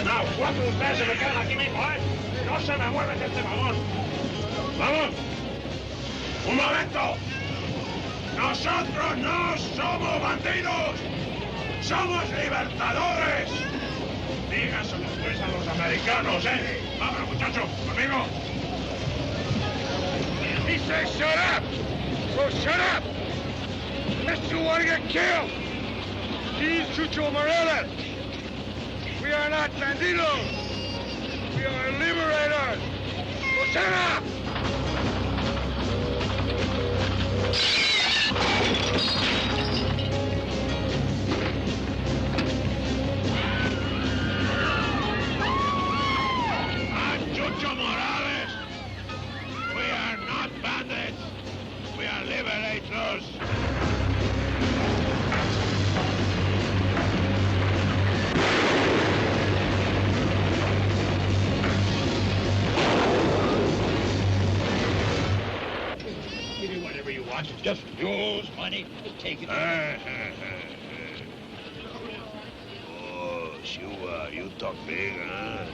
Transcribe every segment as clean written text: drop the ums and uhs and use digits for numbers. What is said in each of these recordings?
No, 4 de ustedes se me quedan aquí mismo, ¿eh? No se me mueven de este vagón. ¡Vamos! ¡Un momento! ¡Nosotros no somos bandidos! ¡Somos libertadores! Dígaselo pues a los americanos, ¿eh? ¡Vamos, muchachos! ¡Conmigo! He says shut up! So shut up! Unless you want to get killed! He's Chucho Morales! We are not bandidos! We are liberators! So shut up! I'm Chucho Morales! We are not bandits! We are liberators! Give me whatever you want. It's just yours, money. Just take it. Oh, you talk big, huh?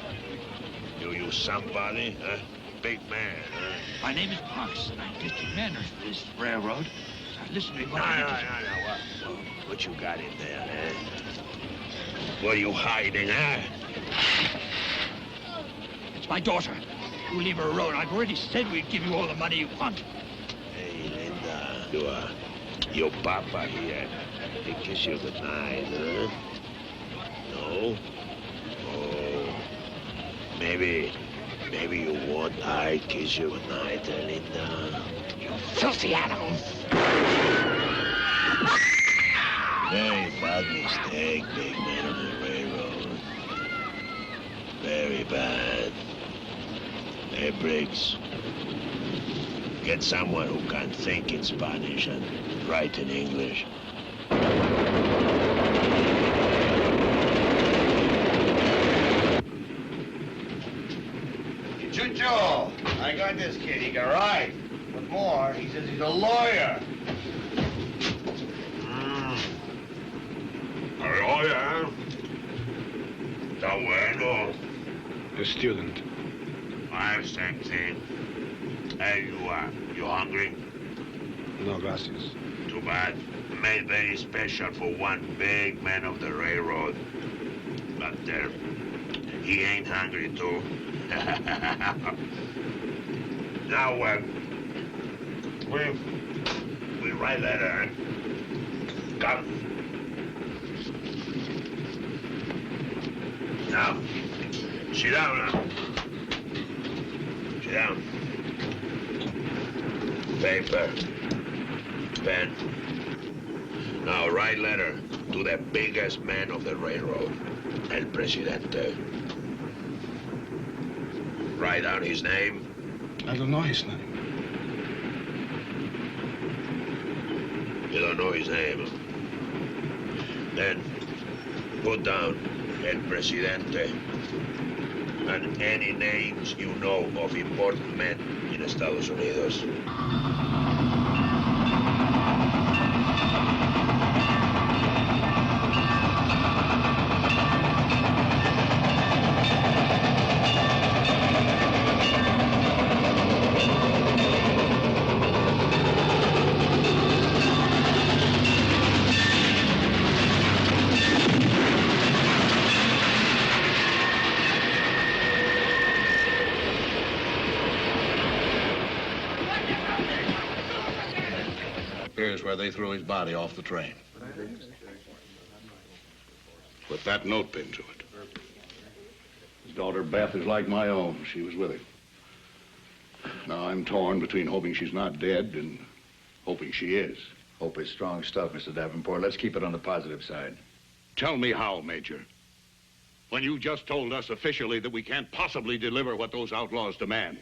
You somebody, huh? Big man, huh? My name is Parks, and I'm district manager for this railroad. Now, listen to me. No. What you got in there, huh? What are you hiding, huh? It's my daughter. You leave her alone. I've already said we'd give you all the money you want. Hey, Linda. Your papa here. He kiss you goodnight, huh? No? Oh. Maybe you want I kiss you goodnight, Linda. You filthy animal. Very bad mistake, big man on the railroad. Very bad. Hey, Briggs. Get someone who can think in Spanish and write in English. Chucho, I got this kid. He can write. But more, he says he's a lawyer. A lawyer? Está bueno. A student. I have same thing. Hey, you hungry? No, gracias. Too bad. Made very special for one big man of the railroad. But he ain't hungry too. Now, we write letter. Come. Now, sit down now. Sit down. Paper. Pen. Now write letter to the biggest man of the railroad, El Presidente. Write down his name. I don't know his name. You don't know his name. Then put down El Presidente and any names you know of important men in Estados Unidos. Here's where they threw his body off the train. Put that note pinned to it. His daughter Beth is like my own. She was with him. Now I'm torn between hoping she's not dead and hoping she is. Hope is strong stuff, Mr. Davenport. Let's keep it on the positive side. Tell me how, Major. When you just told us officially that we can't possibly deliver what those outlaws demand.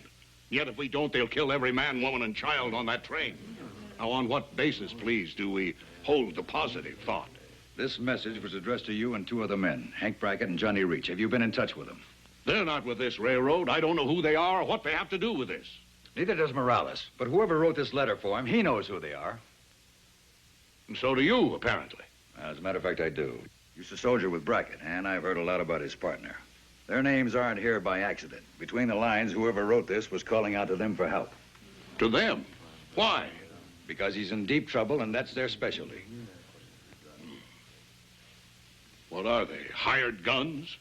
Yet if we don't, they'll kill every man, woman, and child on that train. Now, on what basis, please, do we hold the positive thought? This message was addressed to you and 2 other men, Hank Brackett and Johnny Reach. Have you been in touch with them? They're not with this railroad. I don't know who they are or what they have to do with this. Neither does Morales. But whoever wrote this letter for him, he knows who they are. And so do you, apparently. As a matter of fact, I do. Used to soldier with Brackett, and I've heard a lot about his partner. Their names aren't here by accident. Between the lines, whoever wrote this was calling out to them for help. To them? Why? Because he's in deep trouble, and that's their specialty. What are they, hired guns?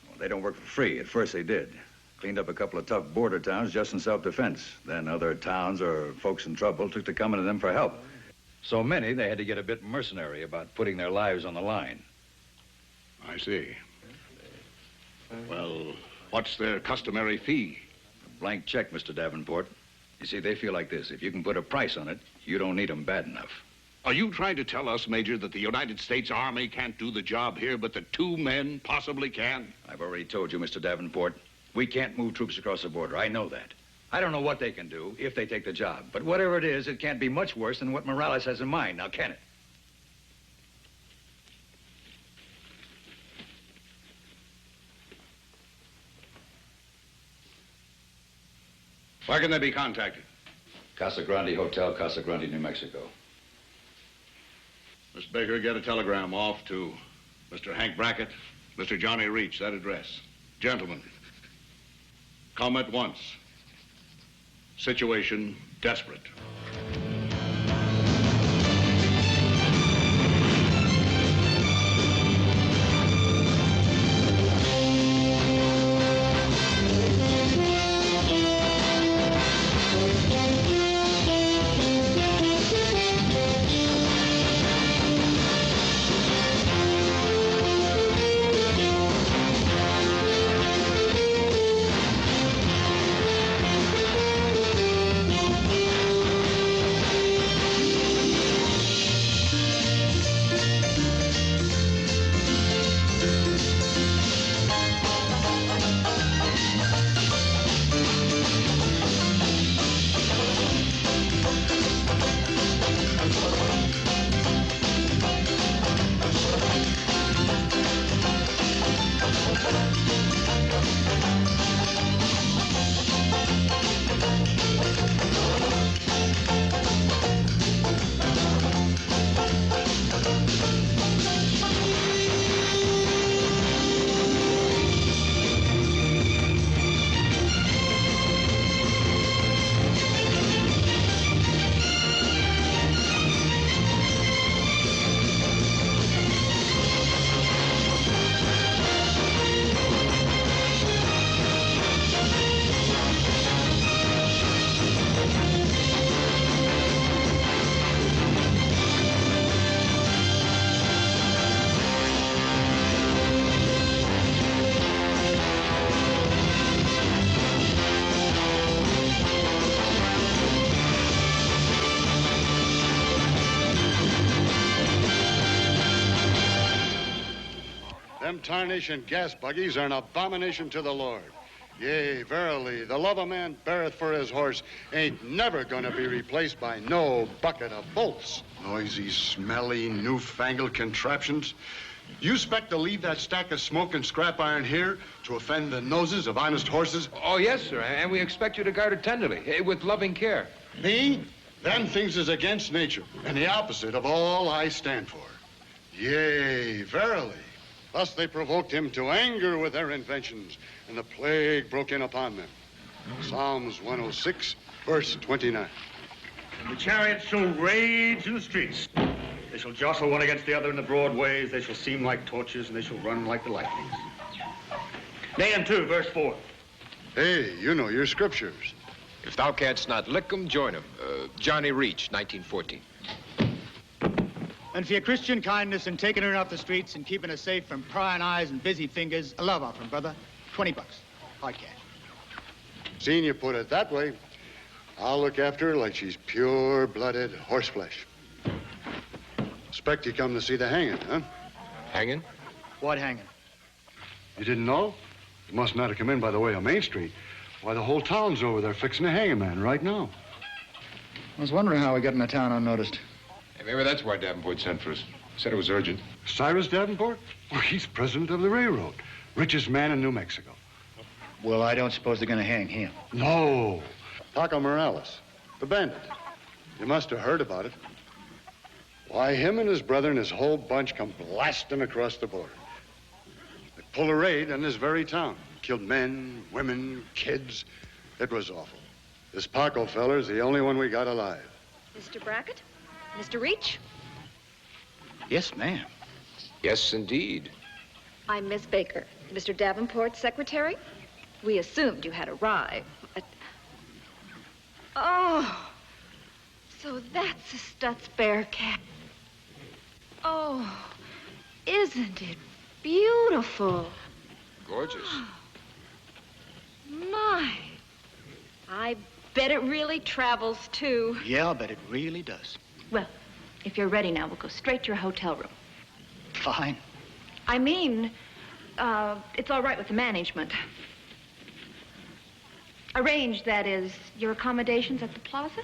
Well, they don't work for free. At first they did. Cleaned up a couple of tough border towns just in self-defense. Then other towns or folks in trouble took to coming to them for help. So many, they had to get a bit mercenary about putting their lives on the line. I see. Well, what's their customary fee? A blank check, Mr. Davenport. You see, they feel like this. If you can put a price on it, you don't need them bad enough. Are you trying to tell us, Major, that the United States Army can't do the job here, but the 2 men possibly can? I've already told you, Mr. Davenport, we can't move troops across the border. I know that. I don't know what they can do if they take the job. But whatever it is, it can't be much worse than what Morales has in mind. Now, can it? Where can they be contacted? Casa Grande Hotel, Casa Grande, New Mexico. Miss Baker, get a telegram off to Mr. Hank Brackett, Mr. Johnny Reach, that address. Gentlemen, come at once. Situation desperate. Them tarnation gas buggies are an abomination to the Lord. Yea, verily, the love a man beareth for his horse ain't never gonna be replaced by no bucket of bolts. Noisy, smelly, newfangled contraptions. You expect to leave that stack of smoking scrap iron here to offend the noses of honest horses? Oh, yes, sir, and we expect you to guard it tenderly, with loving care. Me? Them things is against nature, and the opposite of all I stand for. Yea, verily. Thus they provoked him to anger with their inventions, and the plague broke in upon them. Psalms 106, verse 29. And the chariots shall rage in the streets. They shall jostle one against the other in the broad ways. They shall seem like torches, and they shall run like the lightnings. Nahum 2, verse 4. Hey, you know your scriptures. If thou canst not lick 'em, join 'em. Johnny Reach, 1914. And for your Christian kindness in taking her off the streets and keeping her safe from prying eyes and busy fingers, a love offering, brother. $20. Hard cash. Seeing you put it that way, I'll look after her like she's pure-blooded horseflesh. Expect you come to see the hanging, huh? Hanging? What hanging? You didn't know? You must not have come in by the way of Main Street. Why, the whole town's over there fixing to hang a man right now. I was wondering how we got in the town unnoticed. Hey, maybe that's why Davenport sent for us. Said it was urgent. Cyrus Davenport? Well, he's president of the railroad. Richest man in New Mexico. Well, I don't suppose they're going to hang him. Why, him and his brother and his whole bunch come blasting across the border. They pulled a raid on this very town. Killed men, women, kids. It was awful. This Paco feller's the only one we got alive. Mr. Brackett? Mr. Reach? Yes, ma'am. Yes, indeed. I'm Miss Baker, Mr. Davenport's secretary. We assumed you had arrived, but... Oh, so that's a Stutz Bearcat. Oh, isn't it beautiful? Gorgeous. My, I bet it really travels, too. Yeah, I'll bet it really does. Well, if you're ready now, we'll go straight to your hotel room. Fine. I mean, it's all right with the management. Arrange, that is, your accommodations at the plaza?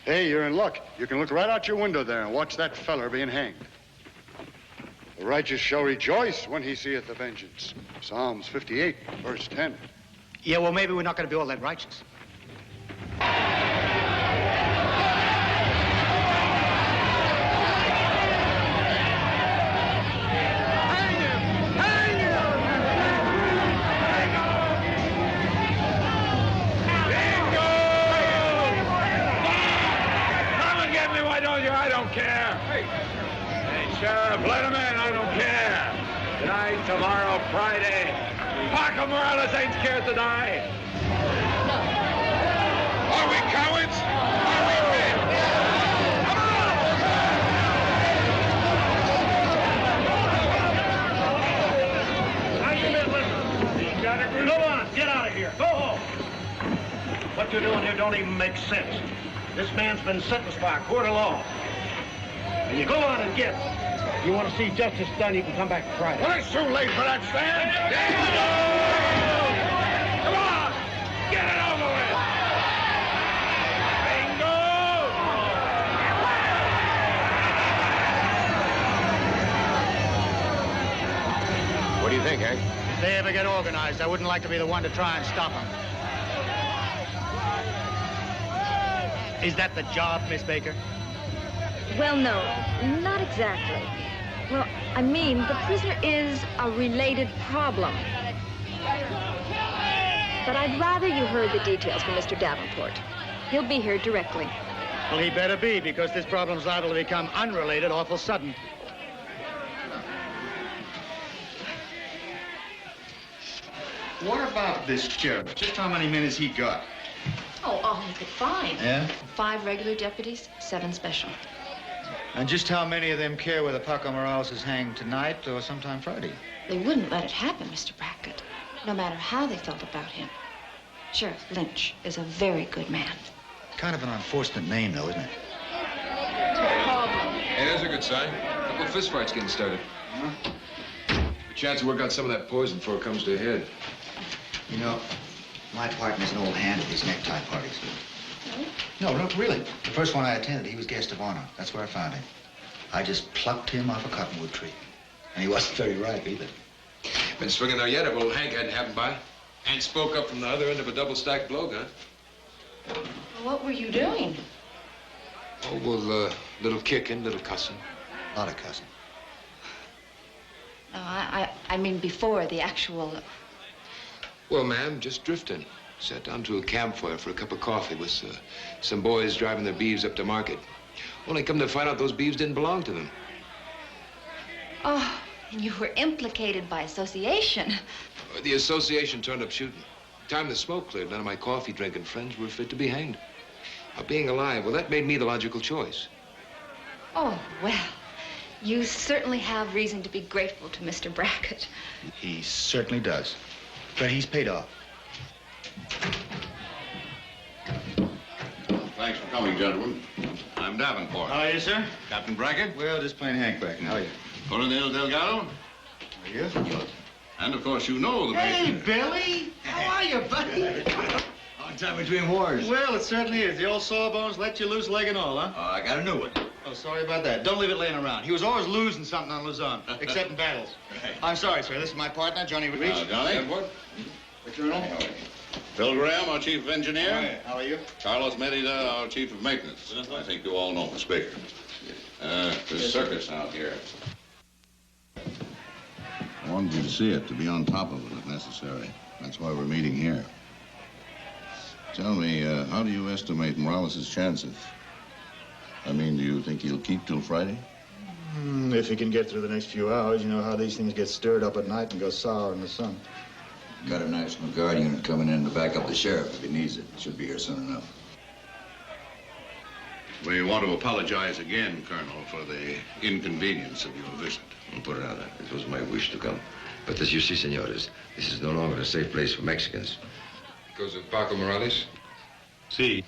Hey, you're in luck. You can look right out your window there and watch that feller being hanged. The righteous shall rejoice when he seeth the vengeance. Psalms 58, verse 10. Yeah, well, maybe we're not going to be all that righteous. I don't care. Hey, Sheriff, let him in. I don't care. Tonight, tomorrow, Friday. Paco Morales ain't scared to die. Are we cowards? Are we men? Come on! How you been listening? You got it? Go on. Get out of here. Go home. What you're doing here don't even make sense. This man's been sentenced by a court of law. And you go on and get it. If you want to see justice done, you can come back Friday. Well, it's too late for that stand. Come on! Get it over What do you think, Hank? If they ever get organized, I wouldn't like to be the one to try and stop them. Is that the job, Miss Baker? Well, no, not exactly. Well, I mean, the prisoner is a related problem. But I'd rather you heard the details from Mr. Davenport. He'll be here directly. Well, he better be, because this problem's liable to become unrelated awful sudden. What about this sheriff? Just how many men has he got? Oh, all he could find. Yeah? 5 regular deputies, 7 special. And just how many of them care whether Paco Morales is hanged tonight or sometime Friday? They wouldn't let it happen, Mr. Brackett, no matter how they felt about him. Sheriff Lynch is a very good man. Kind of an unfortunate name, though, isn't it? Hey, there's a good sign. A couple of fistfights getting started. A chance to work out some of that poison before it comes to a head. You know, my partner's an old hand at these necktie parties. No, really. The first one I attended, he was guest of honor. That's where I found him. I just plucked him off a cottonwood tree. And he wasn't very ripe either. Been swinging there yet if old Hank hadn't happened by? And spoke up from the other end of a double-stacked blowgun. What were you doing? Oh, well, little kicking, little cussing. A lot of cussing. No, I mean before the actual... Well, ma'am, just drifting. Sat down to a campfire for a cup of coffee with some boys driving their beeves up to market. Only come to find out those beeves didn't belong to them. Oh, and you were implicated by association. The association turned up shooting. Time the smoke cleared, none of my coffee-drinking friends were fit to be hanged. Now, being alive, well, that made me the logical choice. Oh, well, you certainly have reason to be grateful to Mr. Brackett. He certainly does. But he's paid off. Thanks for coming, gentlemen. I'm Davenport. How are you, sir? Captain Brackett. Well, just plain Hank Brackett. How are you? Colonel Delgado. Are you? And, of course, you know the Hey, basic... Billy! How are you, buddy? Long time between wars. Well, it certainly is. The old sawbones let you loose, leg and all, huh? Oh, I got a new one. Oh, sorry about that. Don't leave it laying around. He was always losing something on Luzon, except in battles. Right. I'm sorry, sir. This is my partner, Johnny Reach. Johnny. What's your name? Phil Graham, our chief of engineer. Hi, how are you? Carlos Merida, our chief of maintenance. I think you all know Miss Baker. There's circus out here. I wanted you to see it, to be on top of it if necessary. That's why we're meeting here. Tell me, how do you estimate Morales' chances? I mean, do you think he'll keep till Friday? If he can get through the next few hours. You know how these things get stirred up at night and go sour in the sun. Got a National Guard unit coming in to back up the sheriff if he needs it. Should be here soon enough. We want to apologize again, Colonel, for the inconvenience of your visit. Por nada. It was my wish to come. But as you see, senores, this is no longer a safe place for Mexicans. Because of Paco Morales? See,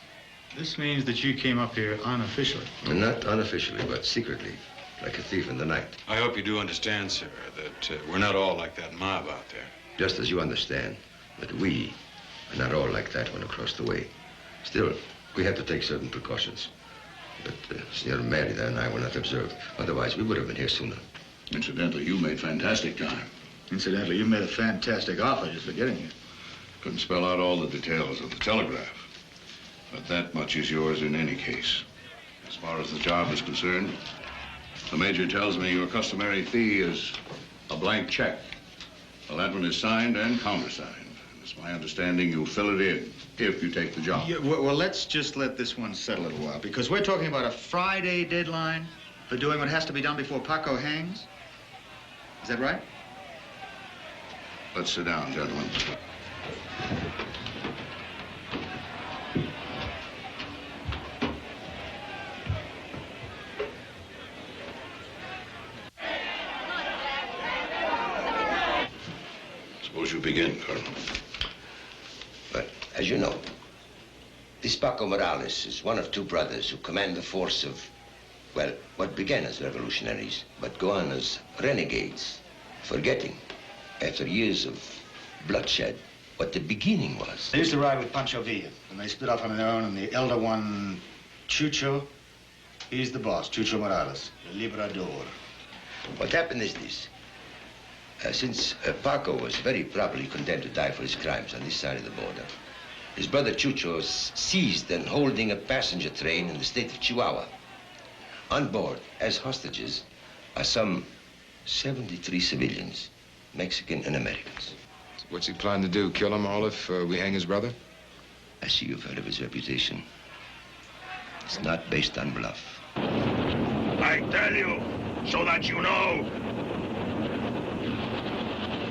this means that you came up here unofficially. Not unofficially, but secretly, like a thief in the night. I hope you do understand, sir, that we're not all like that mob out there. Just as you understand that we are not all like that one across the way. Still, we had to take certain precautions. But Senor Merida and I were not observed. Otherwise, we would have been here sooner. Incidentally, you made fantastic time. Incidentally, you made a fantastic offer just for getting here. Couldn't spell out all the details of the telegraph. But that much is yours in any case. As far as the job is concerned, the major tells me your customary fee is a blank check. Well, that one is signed and countersigned. And it's my understanding you'll fill it in if you take the job. Yeah, well, let's just let this one settle a little while, because we're talking about a Friday deadline for doing what has to be done before Paco hangs. Is that right? Let's sit down, gentlemen. Suppose you begin, Colonel. But, as you know, this Paco Morales is one of two brothers who command the force of, well, what began as revolutionaries, but go on as renegades, forgetting, after years of bloodshed, what the beginning was. They used to ride with Pancho Villa, and they split off on their own, and the elder one, Chucho, he's the boss, Chucho Morales, the Librador. What happened is this. Since Paco was very properly condemned to die for his crimes on this side of the border, his brother Chucho seized and holding a passenger train in the state of Chihuahua. On board, as hostages, are some 73 civilians, Mexican and Americans. What's he planning to do, kill them all if we hang his brother? I see you've heard of his reputation. It's not based on bluff. I tell you, so that you know.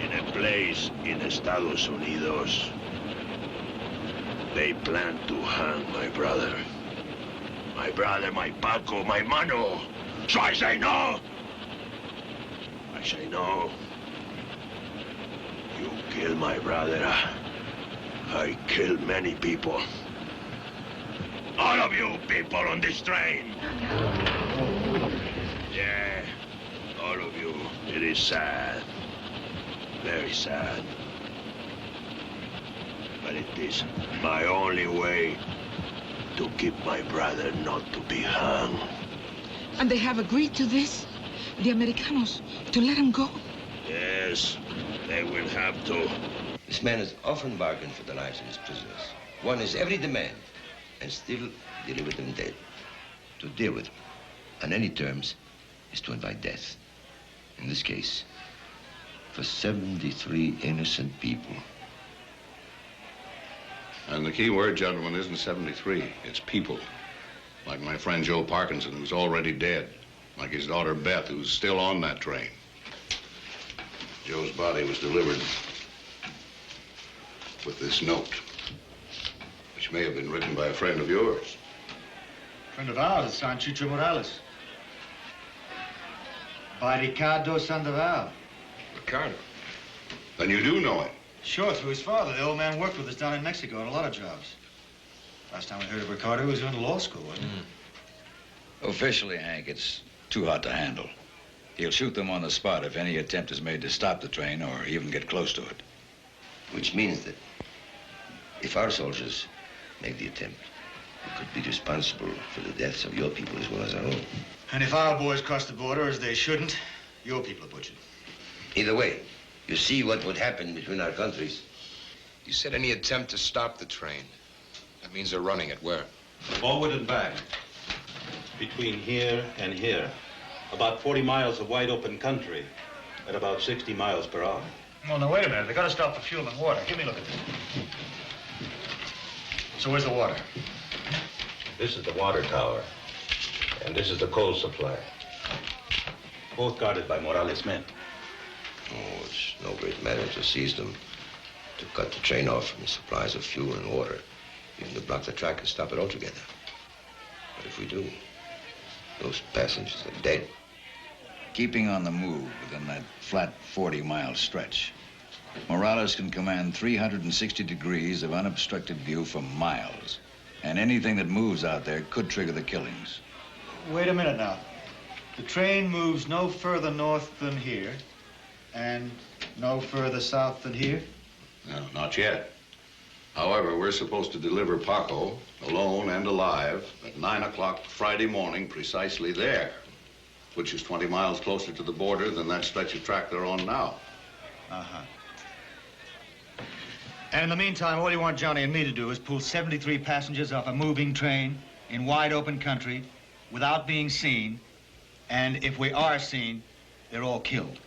In a place in Estados Unidos, they plan to hang my brother. My brother, my Paco, my mano. So I say no. I say no. You kill my brother. I kill many people. All of you people on this train. Yeah, all of you. It is sad. Very sad. But it is my only way to keep my brother not to be hung. And they have agreed to this? The Americanos, to let him go? Yes, they will have to. This man has often bargained for the lives of his prisoners. Won his every demand, and still delivered them dead. To deal with him on any terms is to invite death. In this case, for 73 innocent people. And the key word, gentlemen, isn't 73. It's people. Like my friend Joe Parkinson, who's already dead. Like his daughter Beth, who's still on that train. Joe's body was delivered with this note, which may have been written by a friend of yours. Friend of ours, it's signed Chucho Morales. By Ricardo Sandoval. Ricardo? Then you do know him. Sure, through his father. The old man worked with us down in Mexico on a lot of jobs. Last time we heard of Ricardo, he was going to law school, wasn't he? Officially, Hank, it's too hot to handle. He'll shoot them on the spot if any attempt is made to stop the train or even get close to it. Which means that if our soldiers make the attempt, we could be responsible for the deaths of your people as well as our own. And if our boys cross the border, as they shouldn't, your people are butchered. Either way, you see what would happen between our countries. You said any attempt to stop the train. That means they're running it. Where? Forward and back. Between here and here. About 40 miles of wide open country at about 60 miles per hour. Well, now, wait a minute. They gotta stop for fuel and water. Give me a look at this. So where's the water? This is the water tower. And this is the coal supply. Both guarded by Morales' men. Oh, it's no great matter to seize them, to cut the train off from the supplies of fuel and water, even to block the track and stop it altogether. But if we do, those passengers are dead. Keeping on the move within that flat 40-mile stretch, Morales can command 360 degrees of unobstructed view for miles. And anything that moves out there could trigger the killings. Wait a minute now. The train moves no further north than here, and no further south than here? No, not yet. However, we're supposed to deliver Paco, alone and alive, at 9 o'clock Friday morning, precisely there, which is 20 miles closer to the border than that stretch of track they're on now. Uh-huh. And in the meantime, all you want Johnny and me to do is pull 73 passengers off a moving train in wide open country without being seen, and if we are seen, they're all killed.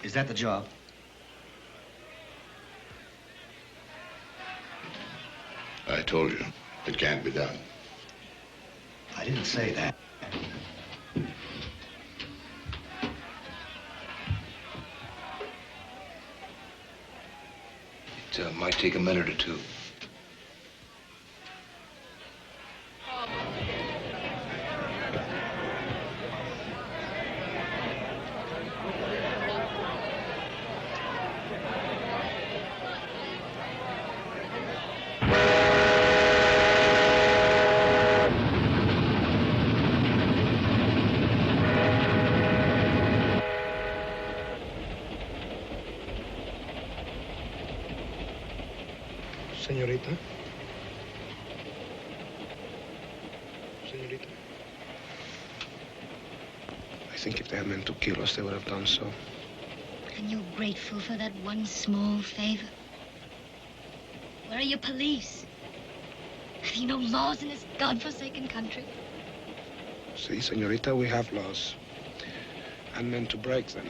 Is that the job? I told you, it can't be done. I didn't say that. It might take a minute or two. Señorita. Señorita. I think if they had meant to kill us, they would have done so. And you're grateful for that one small favor? Where are your police? Have you no laws in this godforsaken country? See, señorita, we have laws. And meant to break them.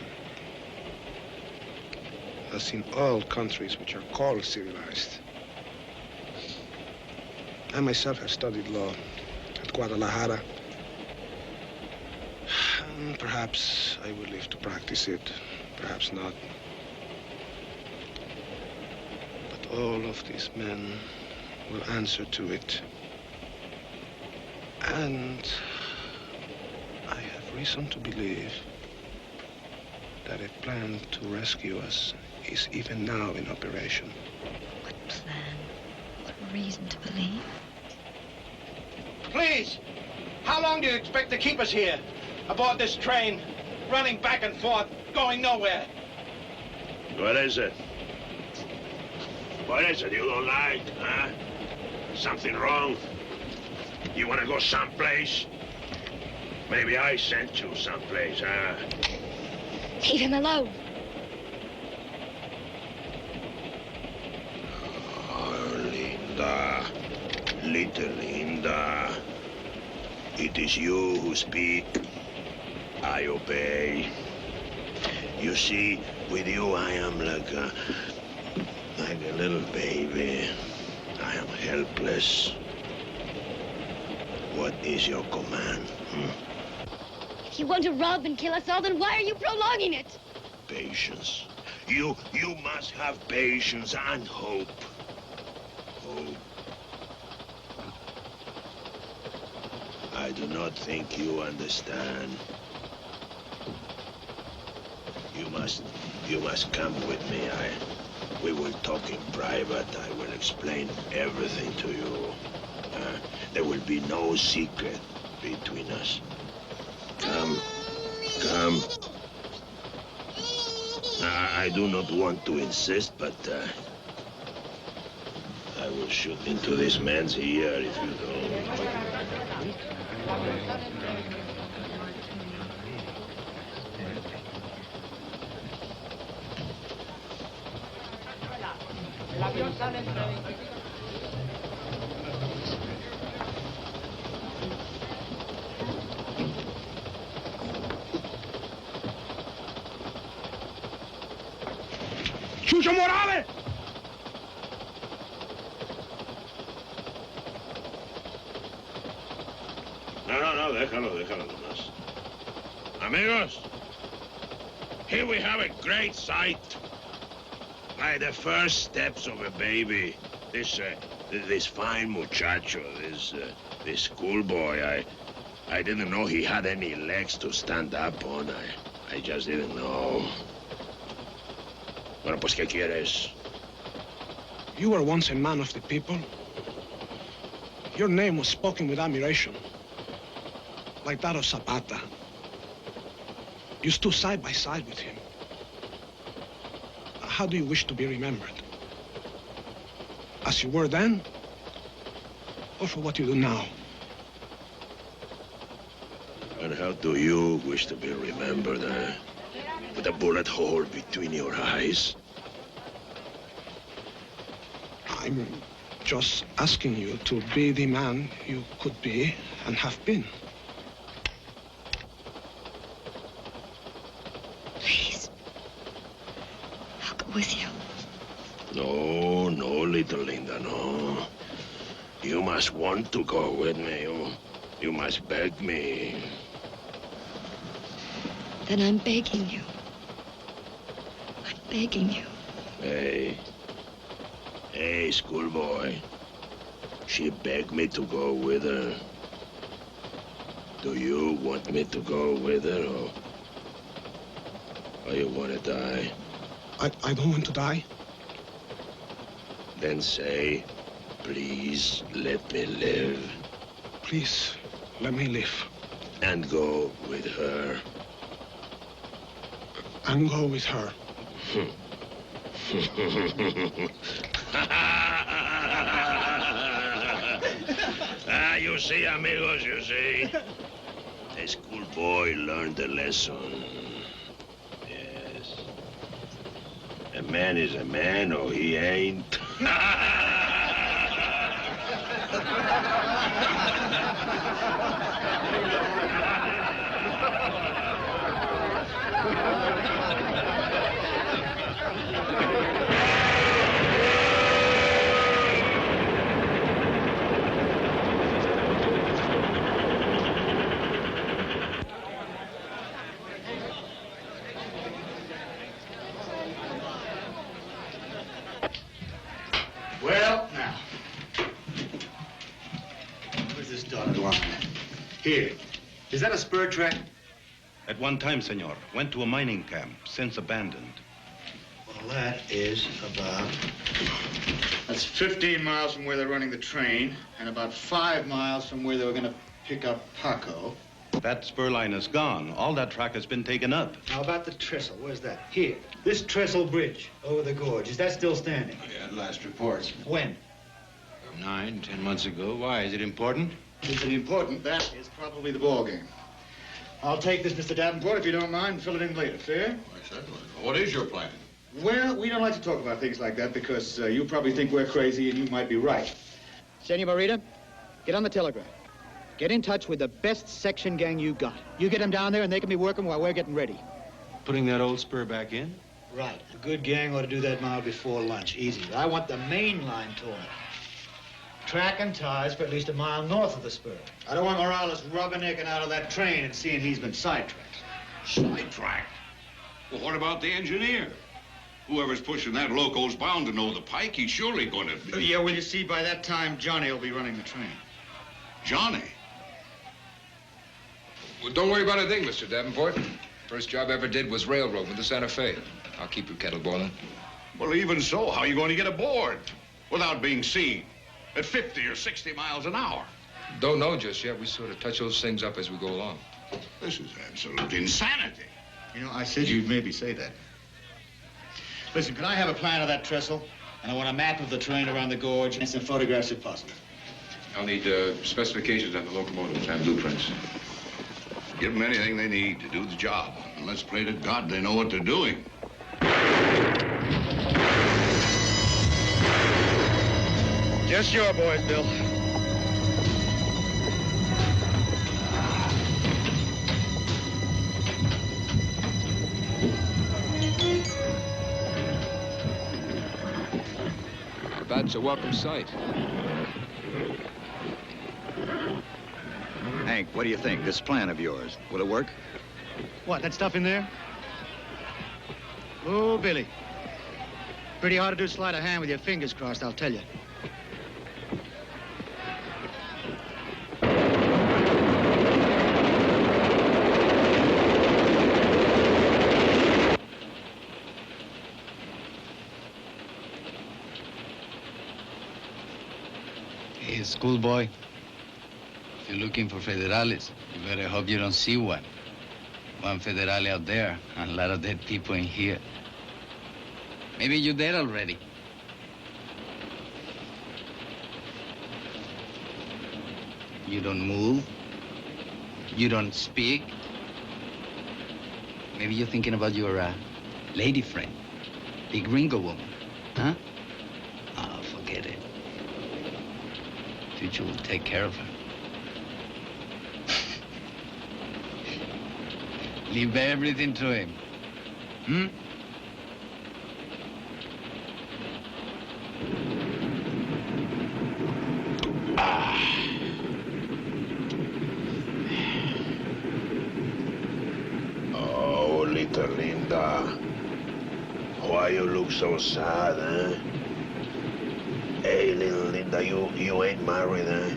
As in all countries which are called civilized. I myself have studied law at Guadalajara. And perhaps I will live to practice it, perhaps not. But all of these men will answer to it. And I have reason to believe that a plan to rescue us is even now in operation. What plan? What reason to believe? Please, how long do you expect to keep us here? Aboard this train, running back and forth, going nowhere? What is it? What is it you don't like, huh? Something wrong? You want to go someplace? Maybe I sent you someplace, huh? Leave him alone. Oh, Linda. Little Linda. It is you who speak. I obey. You see, with you I am like a little baby. I am helpless. What is your command? If you want to rob and kill us all, then why are you prolonging it? Patience. You must have patience and hope. Hope. I do not think you understand. You must come with me. We will talk in private. I will explain everything to you. There will be no secret between us. Come. I do not want to insist, but I will shoot into this man's ear if you don't. ¡Chucho Morales! No, déjalo nomás. Amigos, here we have a great sight. By the first steps of a baby. This fine muchacho, this schoolboy, I didn't know he had any legs to stand up on. I just didn't know. Bueno, pues, ¿qué quieres? You were once a man of the people. Your name was spoken with admiration, like that of Zapata. You stood side by side with him. How do you wish to be remembered? As you were then, or for what you do now? And how do you wish to be remembered, with a bullet hole between your eyes? I'm just asking you to be the man you could be and have been. Please. I'll go with you. No, little Linda, no. You must want to go with me. You must beg me. Then I'm begging you. I'm begging you. Hey, schoolboy. She begged me to go with her. Do you want me to go with her, or you want to die? I don't want to die. Then say, please let me live. Please, let me live. And go with her. And go with her. You see, amigos, you see. The schoolboy learned a lesson. Yes. A man is a man, or he ain't. Well, now. Where's this dotted line? Here. Is that a spur track? At one time, senor. Went to a mining camp, since abandoned. Well, that is about... That's 15 miles from where they're running the train, and about 5 miles from where they were going to pick up Paco. That spur line is gone. All that track has been taken up. How about the trestle? Where's that? Here. This trestle bridge over the gorge. Is that still standing? Yeah, last reports. When? 9, 10 months ago. Why? Is it important? Is it important? That is probably the ball game. I'll take this, Mr. Davenport, if you don't mind, and fill it in later. Fair? Why, certainly. What is your plan? Well, we don't like to talk about things like that because you probably think we're crazy and you might be right. Senorita, get on the telegraph. Get in touch with the best section gang you got. You get them down there and they can be working while we're getting ready. Putting that old spur back in? Right. A good gang ought to do that mile before lunch. Easy. But I want the main line torn. Track and ties for at least a mile north of the spur. I don't want Morales rubbernecking out of that train and seeing he's been sidetracked. Sidetracked? Well, what about the engineer? Whoever's pushing that loco's bound to know the pike. He's surely going to... Yeah, well, you see, by that time, Johnny will be running the train. Johnny? Well, don't worry about a thing, Mr. Davenport. First job I ever did was railroad with the Santa Fe. I'll keep your kettle boiling. Well, even so, how are you going to get aboard without being seen at 50 or 60 miles an hour? Don't know just yet. We sort of touch those things up as we go along. This is absolute insanity. You know, I said you'd maybe say that. Listen, can I have a plan of that trestle? And I want a map of the train around the gorge and some photographs if possible. I'll need specifications on the locomotives and blueprints. Give them anything they need to do the job. And let's pray to God they know what they're doing. Just your boys, Bill. That's a welcome sight. Hank, what do you think? This plan of yours, will it work? What, that stuff in there? Oh, Billy. Pretty hard to do sleight of hand with your fingers crossed, I'll tell you. Hey, schoolboy. If you're looking for federales, you better hope you don't see one. One federale out there, and a lot of dead people in here. Maybe you're dead already. You don't move. You don't speak. Maybe you're thinking about your lady friend, the gringo woman, huh? Oh, forget it. Future will take care of her. Leave everything to him. Hmm? Oh, little Linda. Why you look so sad, eh? Hey, little Linda, you ain't married, eh?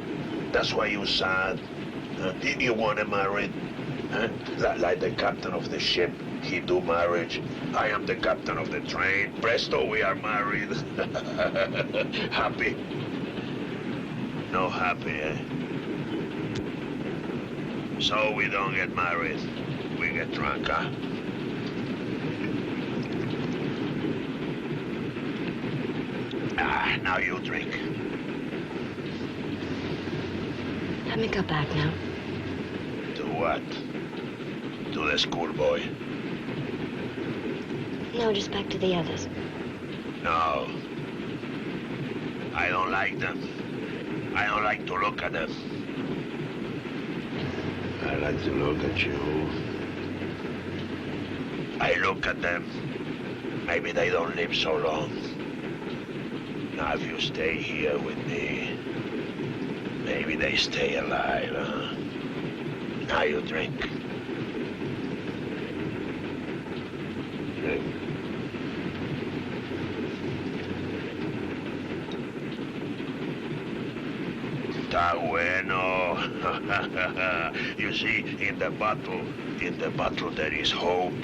That's why you sad. You want to marry? Huh? Like the captain of the ship, he do marriage. I am the captain of the train. Presto, we are married. Happy? No happy, eh? So we don't get married. We get drunk, huh? Now you drink. Let me go back now. To what? To the schoolboy? No, just back to the others. No. I don't like them. I don't like to look at them. I like to look at you. I look at them. Maybe they don't live so long. Now, if you stay here with me, maybe they stay alive, huh? Now you drink. Drink. Está bueno. You see, in the bottle there is hope.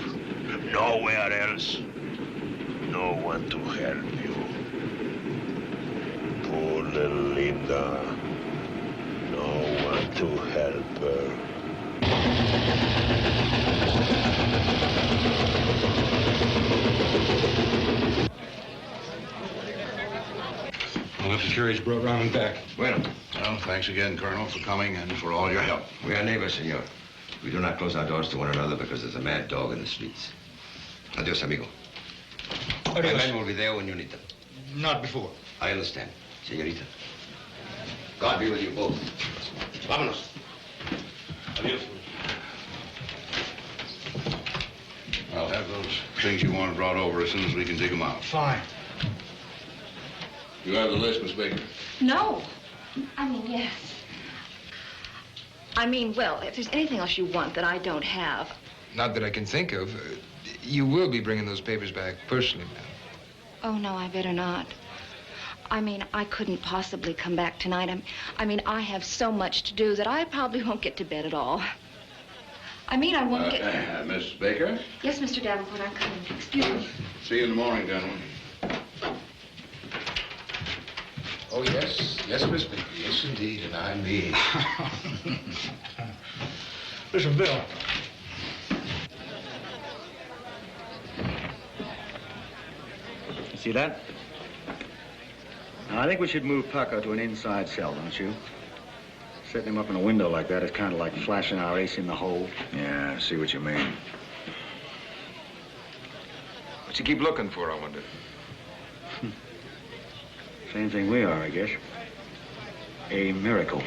Nowhere else. No one to help you. Poor little Linda. No one to help her. I'll have the carriage brought round and back. Bueno. Well, thanks again, Colonel, for coming and for all your help. We are neighbors, senor. We do not close our doors to one another because there's a mad dog in the streets. Adios, amigo. Adios. My men will be there when you need them. Not before. I understand, señorita. God be with you both. Vámonos. Adios. I'll have those things you want brought over as soon as we can dig them out. Fine. You have the list, Miss Baker? No. I mean, yes. I mean, well, if there's anything else you want that I don't have. Not that I can think of. You will be bringing those papers back personally, ma'am. Oh, no, I better not. I mean, I couldn't possibly come back tonight. I mean, I have so much to do that I probably won't get to bed at all. I mean, I won't get... Miss Baker? Yes, Mr. Davenport, I'm coming. Excuse me. See you in the morning, gentlemen. Oh, yes. Yes, Miss Baker. Yes, indeed, and I mean. Listen, Bill. See that? Now, I think we should move Paco to an inside cell, don't you? Setting him up in a window like that is kind of like flashing our ace in the hole. Yeah, I see what you mean. What's he keep looking for, I wonder? Same thing we are, I guess. A miracle.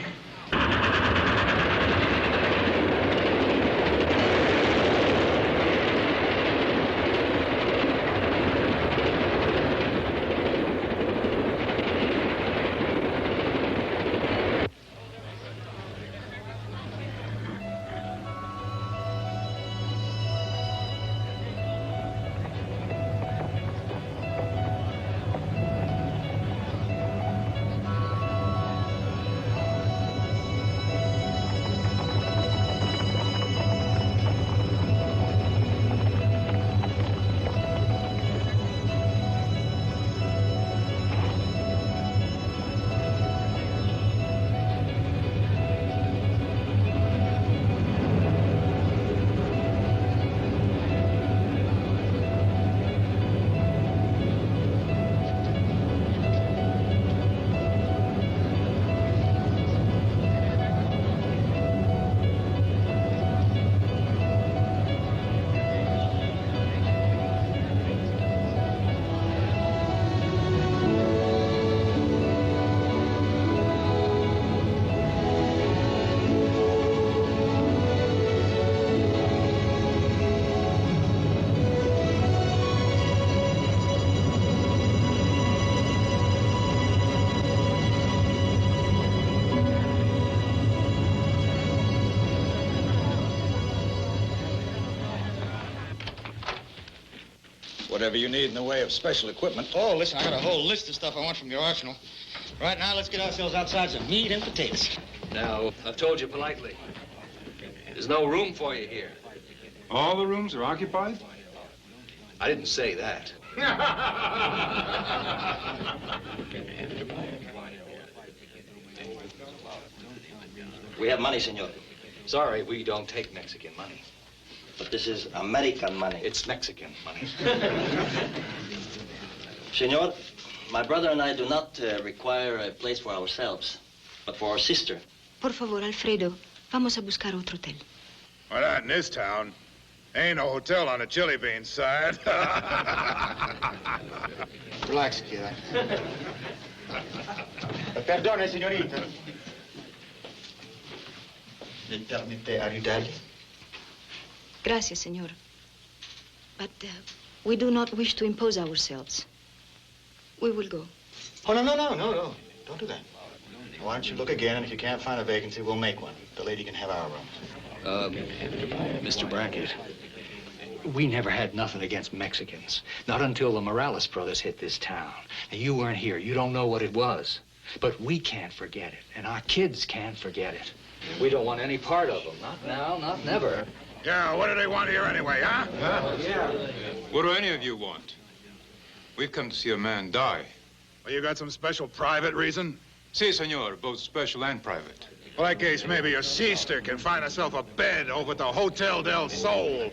Whatever you need in the way of special equipment. Oh, listen, I got a whole list of stuff I want from your arsenal. Right now, let's get ourselves outside some meat and potatoes. Now, I've told you politely. There's no room for you here. All the rooms are occupied? I didn't say that. We have money, senor. Sorry, we don't take Mexican money. But this is American money. It's Mexican money. Senor, my brother and I do not require a place for ourselves, but for our sister. Por favor, Alfredo, vamos a buscar otro hotel. Well, not in this town. Ain't no hotel on the chili bean side. Relax, kid. Perdone, señorita. ¿Me permite ayudarle? Gracias, señor. But we do not wish to impose ourselves. We will go. Oh, no. Don't do that. Why don't you look again, and if you can't find a vacancy, we'll make one. The lady can have our room. Mr. Brackett, we never had nothing against Mexicans. Not until the Morales brothers hit this town. And you weren't here. You don't know what it was. But we can't forget it, and our kids can't forget it. We don't want any part of them. Not now, not never. Yeah, what do they want here anyway, huh? Yeah. What do any of you want? We've come to see a man die. Well, you got some special private reason? Si, senor, both special and private. Well, in that case, maybe your sister can find herself a bed over at the Hotel del Sol.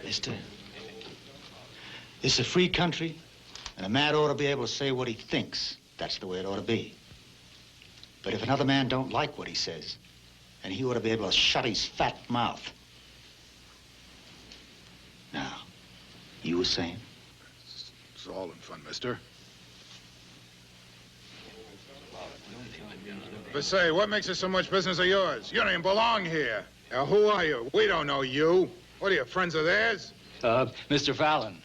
Mister, this is a free country, and a man ought to be able to say what he thinks. That's the way it ought to be. But if another man don't like what he says, then he ought to be able to shut his fat mouth. Now, you were saying? It's all in fun, mister. But say, what makes it so much business of yours? You don't even belong here. Now, who are you? We don't know you. What are you, friends of theirs? Mr. Fallon.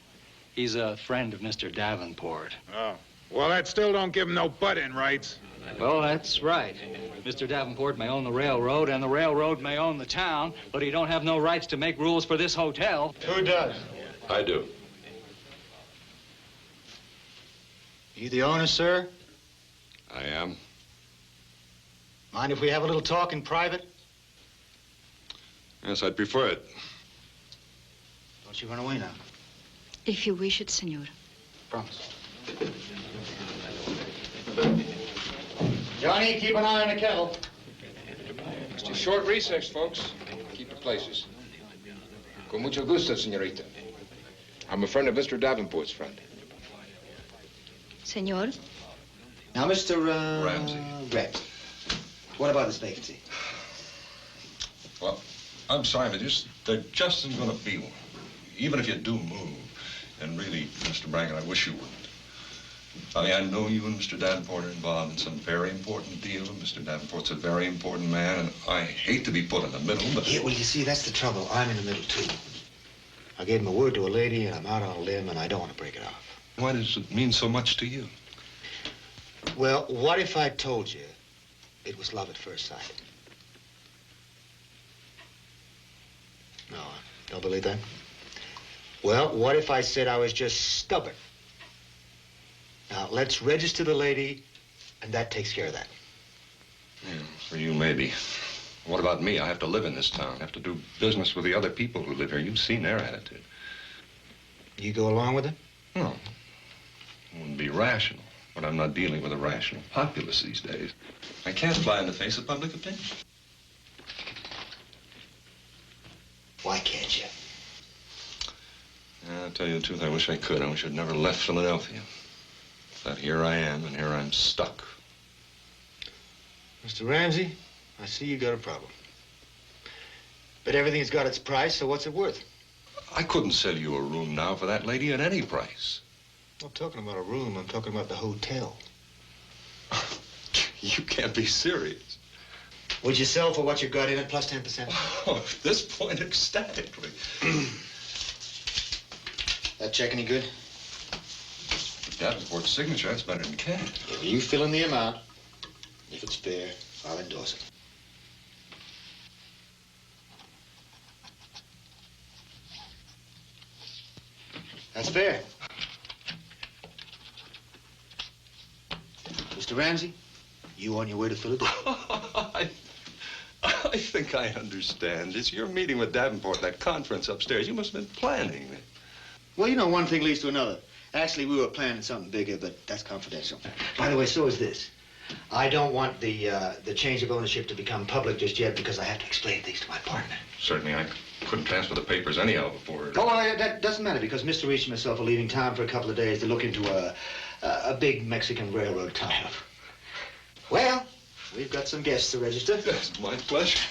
He's a friend of Mr. Davenport. Oh. Well, that still don't give him no butt-in rights. Well, that's right. Mr. Davenport may own the railroad, and the railroad may own the town, but he don't have no rights to make rules for this hotel. Who does? I do. You the owner, sir? I am. Mind if we have a little talk in private? Yes, I'd prefer it. Don't you run away now. If you wish it, senor. Promise. Johnny, keep an eye on the kettle. Just a short recess, folks. Keep your places. Con mucho gusto, señorita. I'm a friend of Mr. Davenport's friend. Senor? Now, Mr. Ramsey. Ramsey. What about this vacancy? Well, I'm sorry, but there just isn't going to be one. Even if you do move, And really, Mr. Brackett, I wish you wouldn't. I mean, I know you and Mr. Davenport are involved in some very important deal. Mr. Davenport's a very important man, and I hate to be put in the middle, but... Yeah, well, you see, that's the trouble. I'm in the middle, too. I gave him a word to a lady, and I'm out on a limb, and I don't want to break it off. Why does it mean so much to you? Well, what if I told you it was love at first sight? No, don't believe that? Well, what if I said I was just stubborn? Now, let's register the lady, and that takes care of that. Yeah, for you, maybe. What about me? I have to live in this town. I have to do business with the other people who live here. You've seen their attitude. You go along with it? No. It wouldn't be rational. But I'm not dealing with a rational populace these days. I can't fly in the face of public opinion. Why can't you? Yeah, I'll tell you the truth, I wish I could. I wish I'd never left Philadelphia. But here I am, and here I'm stuck. Mr. Ramsey, I see you got a problem. But everything's got its price, so what's it worth? I couldn't sell you a room now for that lady at any price. I'm not talking about a room, I'm talking about the hotel. You can't be serious. Would you sell for what you got in it, plus 10%? Oh, at this point, ecstatically. That check any good? Davenport's signature, that's better than cash. If you fill in the amount, if it's fair, I'll endorse it. That's fair. Mr. Ramsey, you on your way to Philadelphia? I think I understand. It's your meeting with Davenport, that conference upstairs. You must have been planning it. Well, you know, one thing leads to another. Actually, we were planning something bigger, but that's confidential. By the way, so is this. I don't want the change of ownership to become public just yet because I have to explain things to my partner. Certainly, I couldn't transfer the papers anyhow before... Oh, well, that doesn't matter because Mr. Reach and myself are leaving town for a couple of days to look into a big Mexican railroad tie-up. Well, we've got some guests to register. That's my pleasure.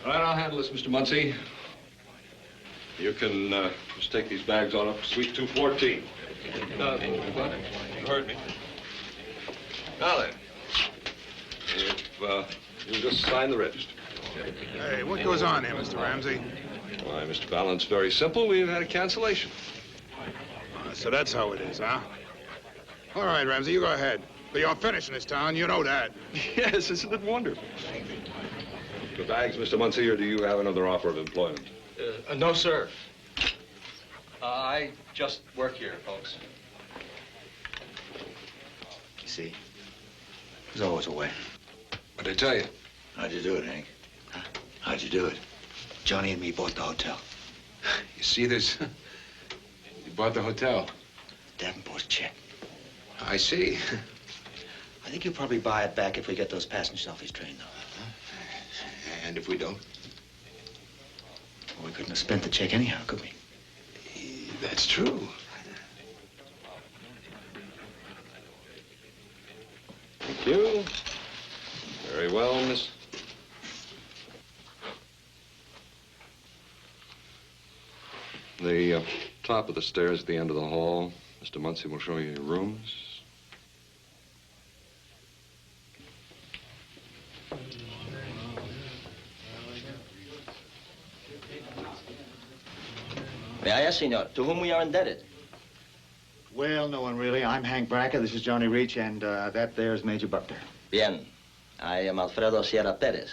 All right, I'll handle this, Mr. Muncie. You can just take these bags on up to Suite 214. You heard me. Now then, if you just sign the register. Hey, what goes on here, Mr. Ramsey? Why, Mr. Fallon, it's very simple. We've had a cancellation. So that's how it is, huh? All right, Ramsey, you go ahead. But you're finishing this town, you know that. Yes, isn't it wonderful? The bags, Mr. Muncie, or do you have another offer of employment? No, sir. I just work here, folks. You see, there's always a way. What'd I tell you? How'd you do it, Hank? Huh? How'd you do it? Johnny and me bought the hotel. You see this? You bought the hotel. Davenport's check. I see. I think he'll probably buy it back if we get those passengers off his train, though. And if we don't? Well, we couldn't have spent the check anyhow, could we? That's true. Thank you. Very well, Miss. The top of the stairs at the end of the hall. Mr. Muncie will show you your rooms. May I ask, senor, to whom we are indebted? Well, no one really. I'm Hank Brackett, this is Johnny Reach, and that there's Major Buckner. Bien. I am Alfredo Sierra Perez.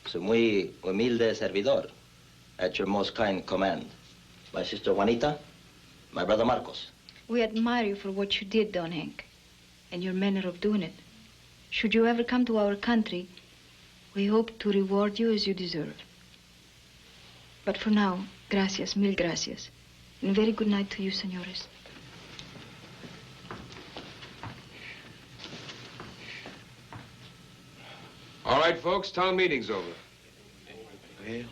Su muy humilde servidor. At your most kind command. My sister Juanita, my brother Marcos. We admire you for what you did, Don Hank, and your manner of doing it. Should you ever come to our country, we hope to reward you as you deserve. But for now, gracias, mil gracias. And very good night to you, senores. All right, folks, town meeting's over. Well,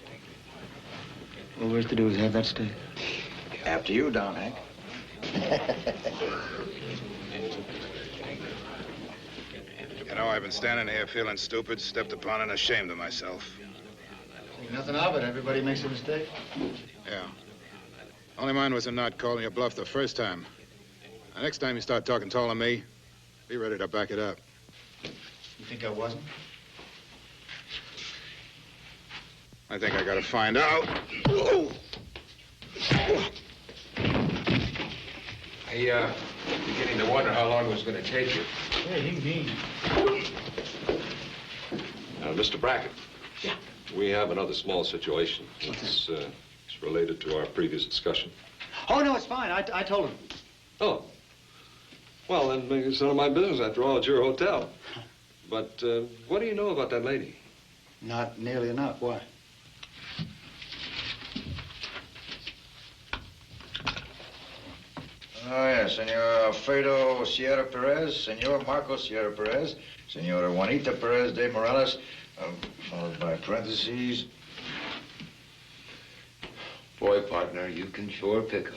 all we have to do is have that stay. After you, Don Hank. You know, I've been standing here feeling stupid, stepped upon and ashamed of myself. Nothing of it. Everybody makes a mistake. Yeah. Only mine was in not calling you bluff the first time. The next time you start talking tall to me, be ready to back it up. You think I wasn't? I think I gotta find out. I, beginning to wonder how long it was going to take you. Hey, he mean. Mr. Brackett. Yeah. We have another small situation. It's related to our previous discussion. Oh, no, it's fine. I told him. Oh. Well, then it's none of my business. After all, it's your hotel. But what do you know about that lady? Not nearly enough. Why? Oh, yes, Senor Alfredo Sierra Perez, Senor Marco Sierra Perez, Senora Juanita Perez de Morales, followed by parentheses. Boy, partner, you can sure pick 'em.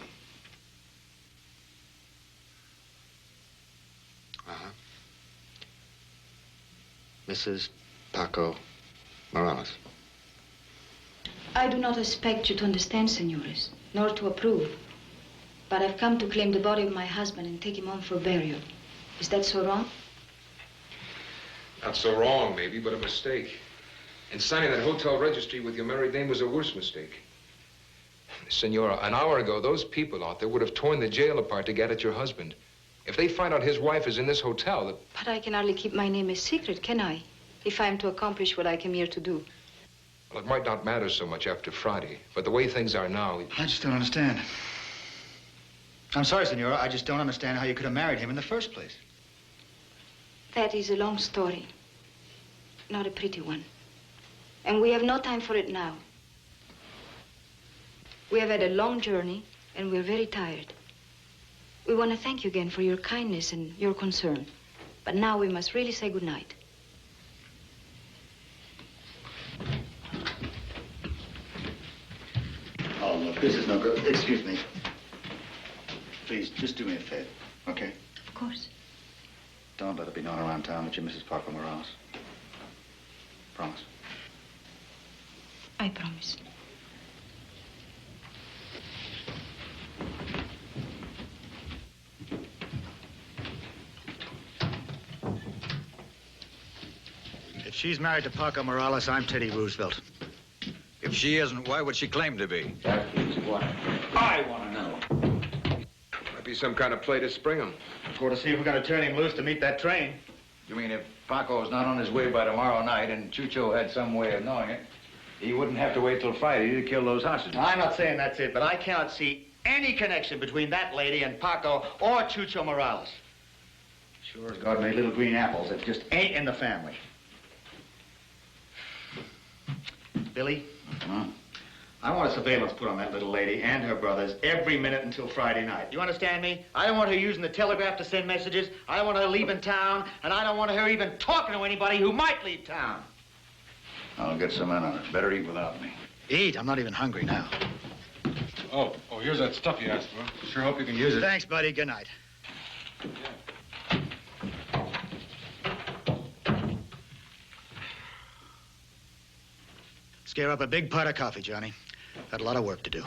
Mrs. Paco Morales. I do not expect you to understand, senores, nor to approve. But I've come to claim the body of my husband and take him home for burial. Is that so wrong? Not so wrong, maybe, but a mistake. And signing that hotel registry with your married name was a worse mistake. Senora, an hour ago, those people out there would have torn the jail apart to get at your husband. If they find out his wife is in this hotel, But I can hardly keep my name a secret, can I? If I am to accomplish what I came here to do. well, it might not matter so much after Friday. But the way things are now... I just don't understand. I'm sorry, Senora. I just don't understand how you could have married him in the first place. That is a long story. Not a pretty one. And we have no time for it now. We have had a long journey, and we're very tired. We want to thank you again for your kindness and your concern. But now we must really say goodnight. Oh, look, this is no good. Excuse me. Please, just do me a favor, okay? Of course. Don't let it be known around town that you're Mrs. Paco Morales. Promise. I promise. If she's married to Paco Morales, I'm Teddy Roosevelt. If she isn't, why would she claim to be? That is what I want to know. Might be some kind of play to spring him. Go to see if we're going to turn him loose to meet that train. You mean if Paco's not on his way by tomorrow night and Chucho had some way of knowing it, he wouldn't have to wait till Friday to kill those hostages? I'm not saying that's it, but I cannot see any connection between that lady and Paco or Chucho Morales. Sure as God made little green apples, it just ain't in the family. Billy? Huh? I want a surveillance put on that little lady and her brothers every minute until Friday night. You understand me? I don't want her using the telegraph to send messages. I don't want her leaving town, and I don't want her even talking to anybody who might leave town. I'll get some in on it. Better eat without me. Eat? I'm not even hungry now. Oh, here's that stuff you asked for. Sure hope you can use it. Thanks, buddy. Good night. Scare up a big pot of coffee, Johnny. Got a lot of work to do.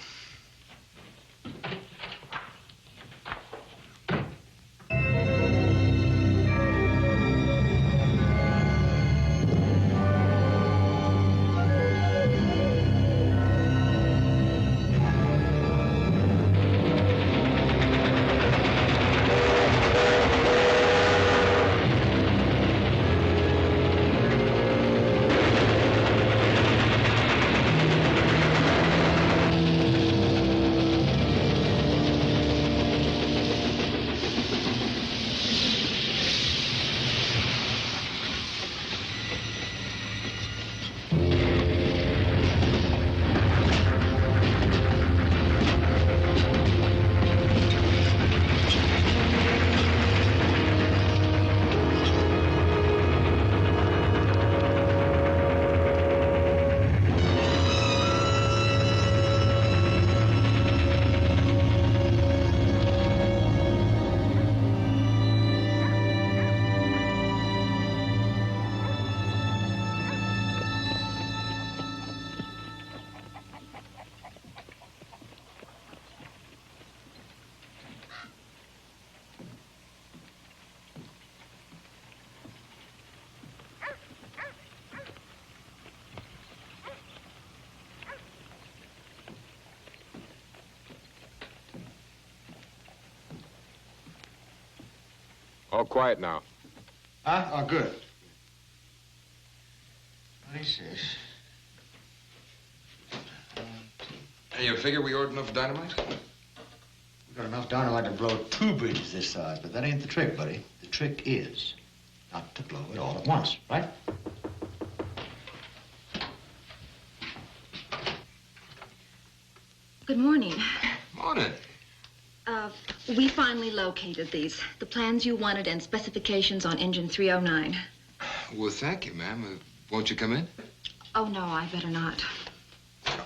All quiet now. Huh? Oh, good. What is this? Hey, you figure we ordered enough dynamite? We got enough dynamite to blow 2 bridges this size, but that ain't the trick, buddy. The trick is not to blow it all at once, right? Good morning. Morning. We finally located these. The plans you wanted and specifications on engine 309. Well, thank you, ma'am. Won't you come in? Oh, no, I better not.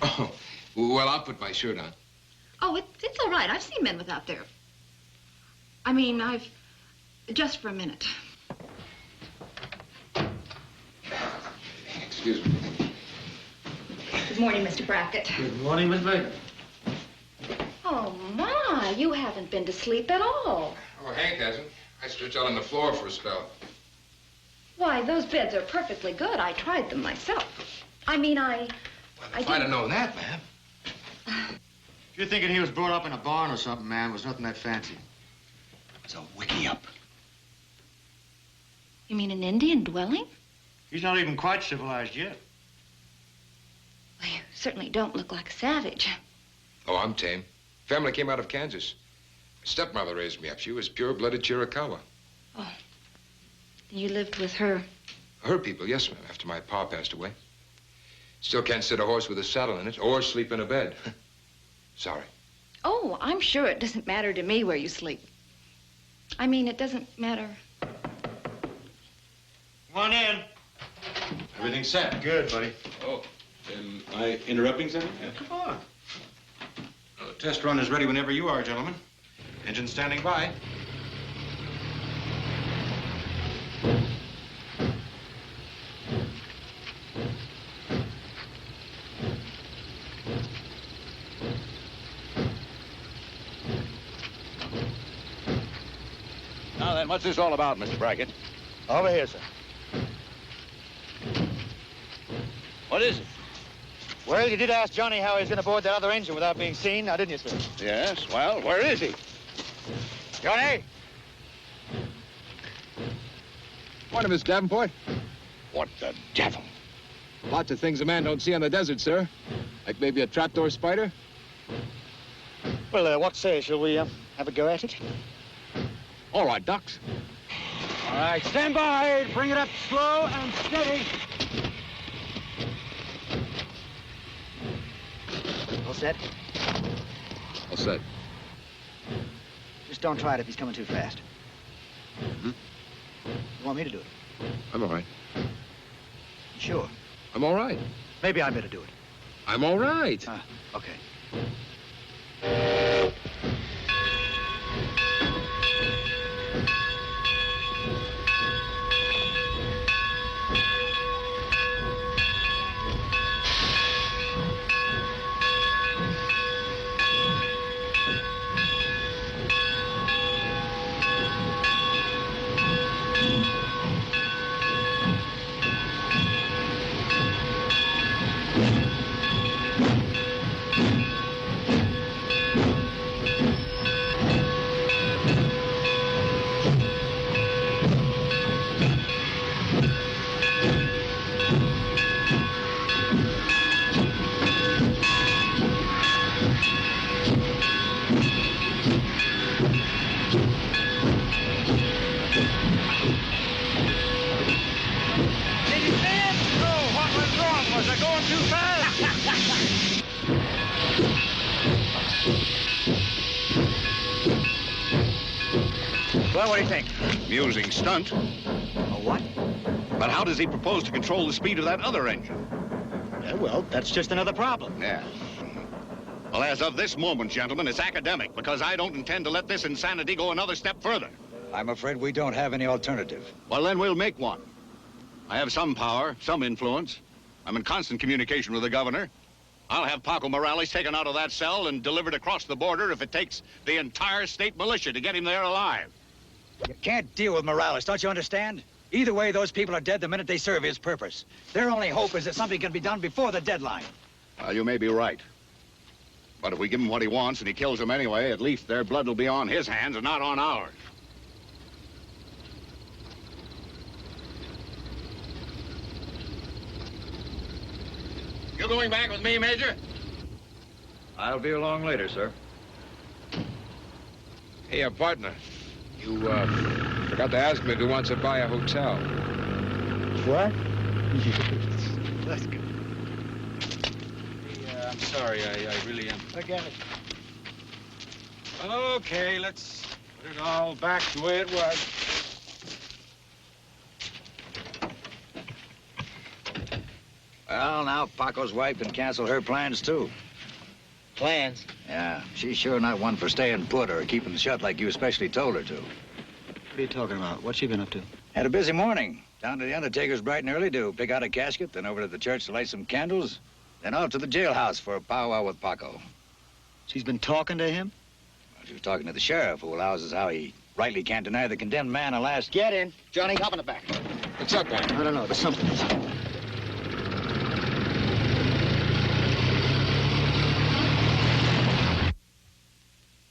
Oh, well, I'll put my shirt on. Oh, it's all right. I've seen men without their... I mean, just for a minute. Excuse me. Good morning, Mr. Brackett. Good morning, Miss Baker. Oh, my, you haven't been to sleep at all. Oh, Hank hasn't. I stretched out on the floor for a spell. Why, those beds are perfectly good. I tried them myself. I mean, If I'd have known that, ma'am. If you're thinking he was brought up in a barn or something, man, it was nothing that fancy. It's a wickie-up. You mean an Indian dwelling? He's not even quite civilized yet. Well, you certainly don't look like a savage. Oh, I'm tame. Family came out of Kansas. My stepmother raised me up. She was pure-blooded Chiricahua. Oh, you lived with her? Her people, yes, ma'am, after my pa passed away. Still can't sit a horse with a saddle in it or sleep in a bed. Sorry. Oh, I'm sure it doesn't matter to me where you sleep. I mean, it doesn't matter. Come on in. Everything's set. Good, buddy. Oh, am I interrupting something? Yeah, come on. Well, the test run is ready whenever you are, gentlemen. Engine standing by. Now then, what's this all about, Mr. Brackett? Over here, sir. What is it? Well, you did ask Johnny how he's going to board that other engine without being seen, now didn't you, sir? Yes, well, where is he? Johnny! Morning, Miss Davenport. What the devil? Lots of things a man don't see on the desert, sir. Like maybe a trapdoor spider. Well, what say? Shall we have a go at it? All right, Ducks. All right, stand by. Bring it up slow and steady. All set? All set. Just don't try it if he's coming too fast. Mm-hmm. You want me to do it? I'm all right. Sure. I'm all right. Maybe I better do it. I'm all right. Okay. Well, what do you think? Amusing stunt. A what? But how does he propose to control the speed of that other engine? Yeah, well, that's just another problem. Yeah. Well, as of this moment, gentlemen, it's academic, because I don't intend to let this insanity go another step further. I'm afraid we don't have any alternative. Well, then we'll make one. I have some power, some influence. I'm in constant communication with the governor. I'll have Paco Morales taken out of that cell and delivered across the border if it takes the entire state militia to get him there alive. You can't deal with Morales, don't you understand? Either way, those people are dead the minute they serve his purpose. Their only hope is that something can be done before the deadline. Well, you may be right. But if we give him what he wants and he kills them anyway, at least their blood will be on his hands and not on ours. going back with me, Major? I'll be along later, sir. Hey, partner. You, forgot to ask him if he wants to buy a hotel. What? That's good. Hey, I'm sorry. I really am. Forget it. Okay, let's put it all back the way it was. Well, now Paco's wife can cancel her plans, too. Plans? Yeah, she's sure not one for staying put or keeping shut like you especially told her to. What are you talking about? What's she been up to? Had a busy morning. Down to the undertaker's bright and early to pick out a casket, then over to the church to light some candles, then off to the jailhouse for a powwow with Paco. She's been talking to him? Well, she was talking to the sheriff, who allows us how he rightly can't deny the condemned man a last... Get in. Johnny, hop in the back. What's up, man? I don't know. There's something.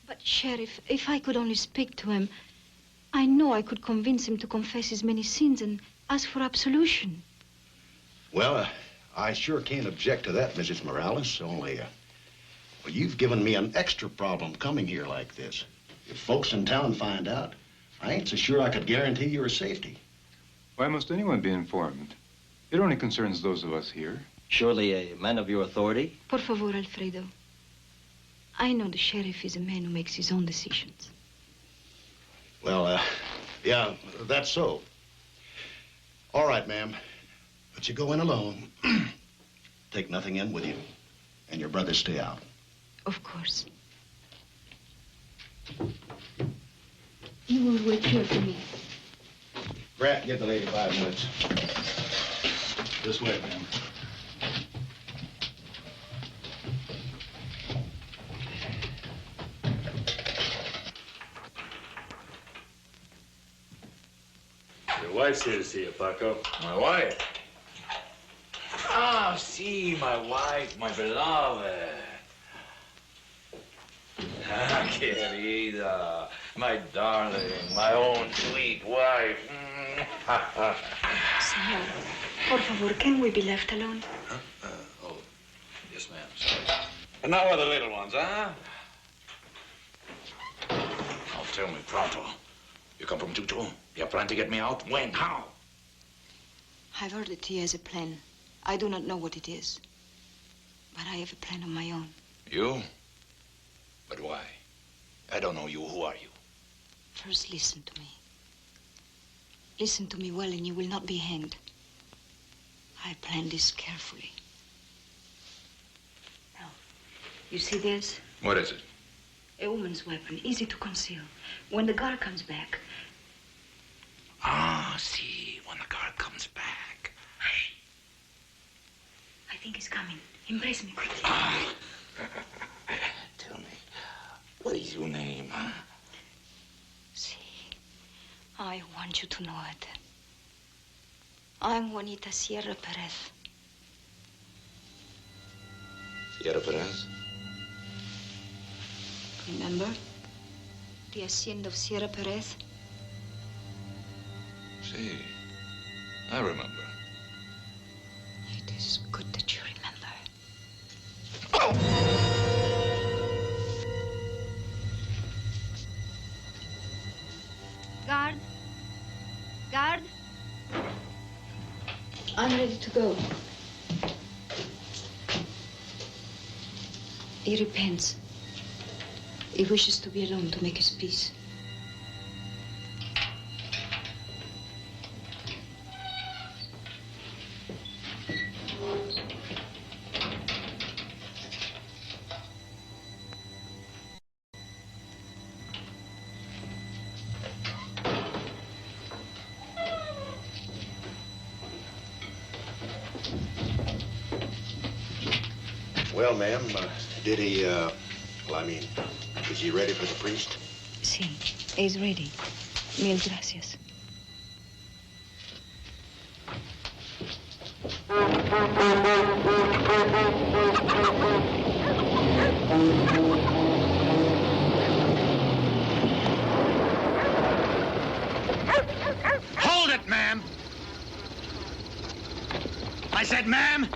But, Sheriff, if I could only speak to him, I know I could convince him to confess his many sins and ask for absolution. Well, I sure can't object to that, Mrs. Morales, only, well, you've given me an extra problem coming here like this. If folks in town find out, I ain't so sure I could guarantee your safety. Why must anyone be informed? It only concerns those of us here. Surely a man of your authority? Por favor, Alfredo. I know the sheriff is a man who makes his own decisions. Well, yeah, that's so. All right, ma'am. But you go in alone. Take nothing in with you. And your brothers stay out. Of course. You will wait here for me. Brett, give the lady 5 minutes. This way, ma'am. Your wife's here to see you, Paco. My wife? Ah, see, my wife, my beloved. Ah, querida, my darling, my own sweet wife. Senor, por favor, can we be left alone? Oh, yes, ma'am, sorry. And now are the little ones, huh? Now tell me, pronto. You come from Tutu? You plan to get me out? When? How? I've heard that he has a plan. I do not know what it is. But I have a plan of my own. You? But why? I don't know you. Who are you? First, listen to me. Listen to me well, and you will not be hanged. I planned this carefully. Now, you see this? What is it? A woman's weapon, easy to conceal. When the guard comes back... Ah, see, when the guard comes back. Hush. I think he's coming. Embrace me quickly. Tell me, what is your name, huh? See, I want you to know it. I'm Juanita Sierra Perez. Sierra Perez? Remember? The hacienda of Sierra Perez? See, I remember. It is good that you remember. Guard? Guard? I'm ready to go. He repents. He wishes to be alone to make his peace. Well, ma'am, did he, well, I mean, is he ready for the priest? Sí, he's ready. Mil gracias. Hold it, ma'am! I said, ma'am,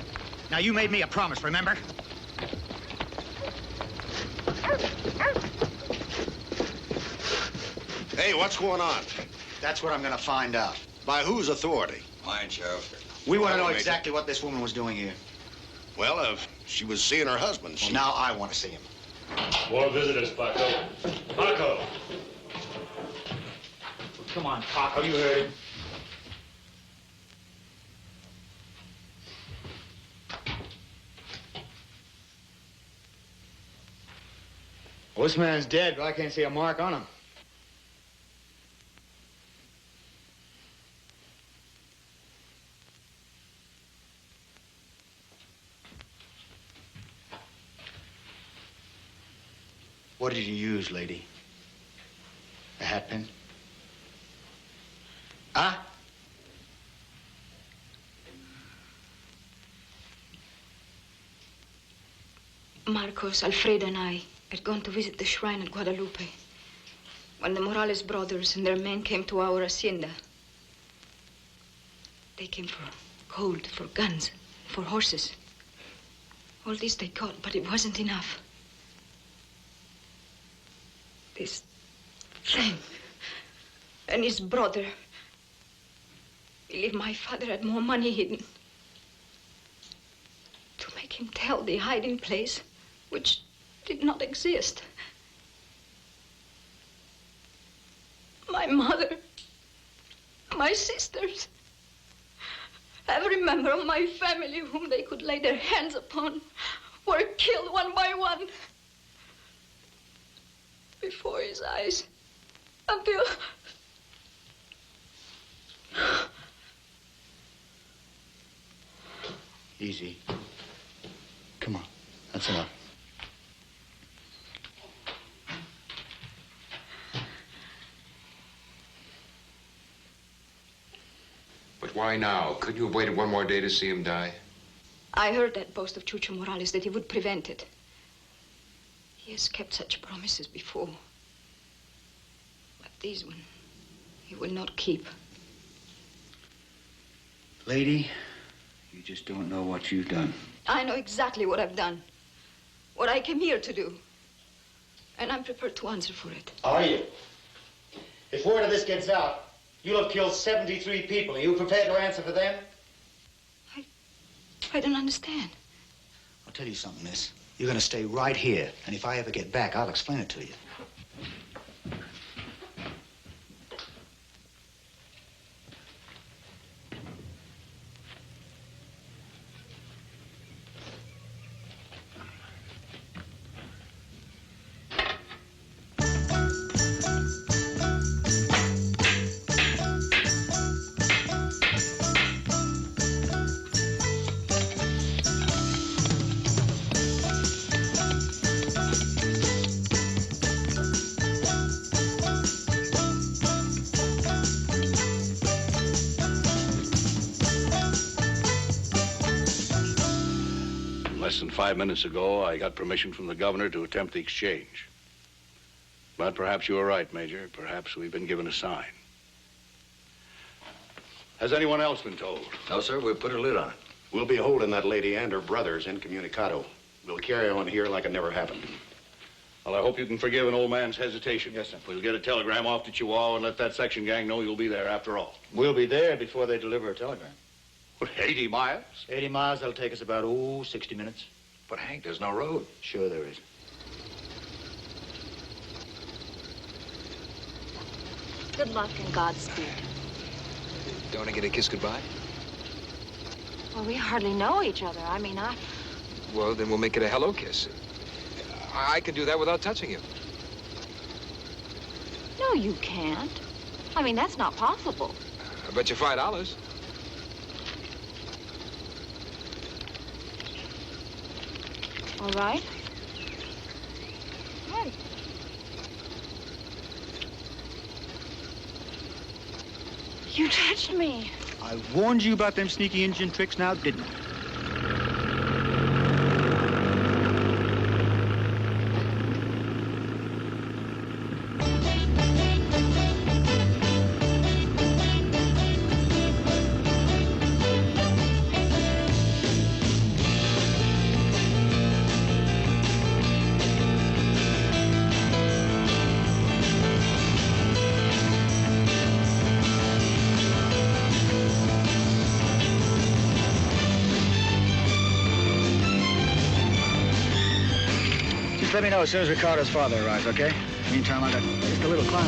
Now, you made me a promise, remember? Hey, what's going on? That's what I'm gonna find out. By whose authority? Mine, Sheriff. We want to know exactly what this woman was doing here. Well, she was seeing her husband. Well, now I want to see him. More visitors, Paco. Paco! Come on, Paco, you heard him. Well, this man's dead, but I can't see a mark on him. What did you use, lady? A hat pin? Huh? Marcos, Alfredo, and I had gone to visit the shrine at Guadalupe when the Morales brothers and their men came to our hacienda. They came for gold, for guns, for horses. All this they got, but it wasn't enough. This thing and his brother believed my father had more money hidden. To make him tell the hiding place, which did not exist. My mother, my sisters, every member of my family whom they could lay their hands upon were killed one by one. Before his eyes, until... Easy. Come on, that's enough. But why now? Couldn't you have waited one more day to see him die? I heard that boast of Chucho Morales that he would prevent it. He has kept such promises before. But these one, he will not keep. Lady, you just don't know what you've done. I know exactly what I've done. What I came here to do. And I'm prepared to answer for it. Are you? If word of this gets out, you'll have killed 73 people. Are you prepared to answer for them? I don't understand. I'll tell you something, miss. You're gonna stay right here, and if I ever get back, I'll explain it to you. Less than 5 minutes ago, I got permission from the governor to attempt the exchange. But perhaps you were right, Major. Perhaps we've been given a sign. Has anyone else been told? No, sir. We'll put a lid on it. We'll be holding that lady and her brothers incommunicado. We'll carry on here like it never happened. Well, I hope you can forgive an old man's hesitation. Yes, sir. We'll get a telegram off to Chihuahua and let that section gang know you'll be there after all. We'll be there before they deliver a telegram. What, 80 miles? 80 miles, that'll take us about, 60 minutes. But, Hank, there's no road. Sure there is. Good luck and Godspeed. Don't want to get a kiss goodbye? Well, we hardly know each other. I mean, Well, then we'll make it a hello kiss. I can do that without touching you. No, you can't. I mean, that's not possible. I bet you $5. All right. Hey. You touched me. I warned you about them sneaky Indian tricks now, didn't I? Just let me know as soon as Ricardo's father arrives, okay? Meantime, I got just a little climb.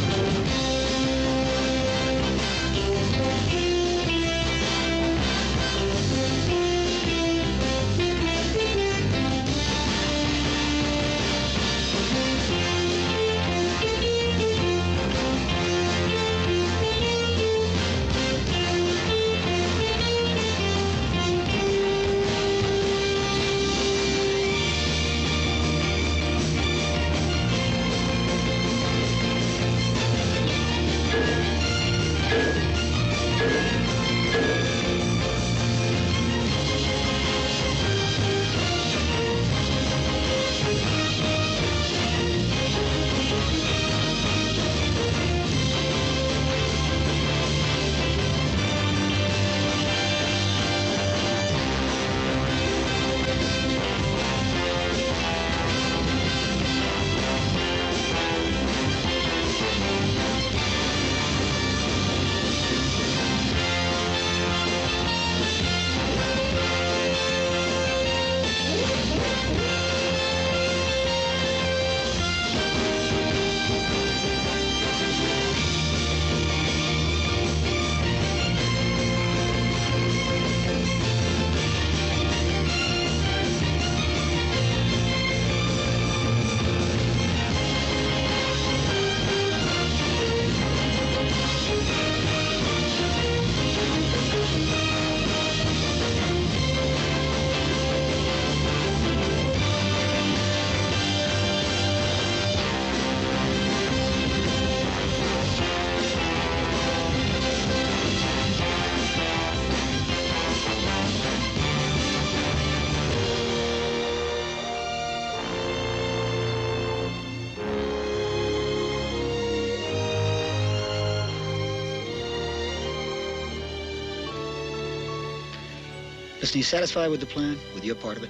Listen, are you satisfied with the plan, with your part of it?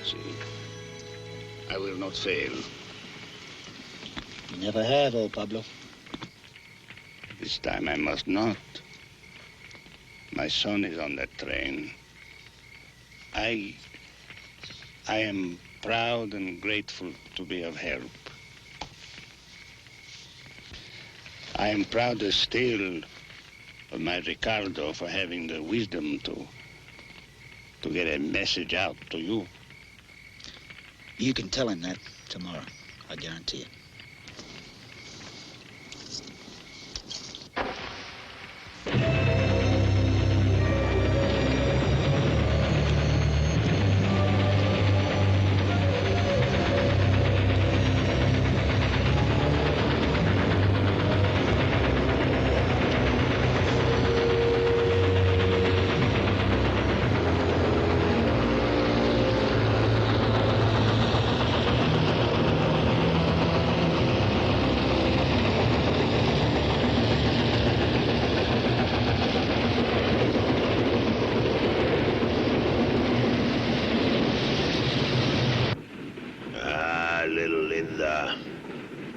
See, I will not fail. You never have, old Pablo. This time I must not. My son is on that train. I am proud and grateful to be of help. I am prouder still of my Ricardo for having the wisdom to get a message out to you. You can tell him that tomorrow, I guarantee it.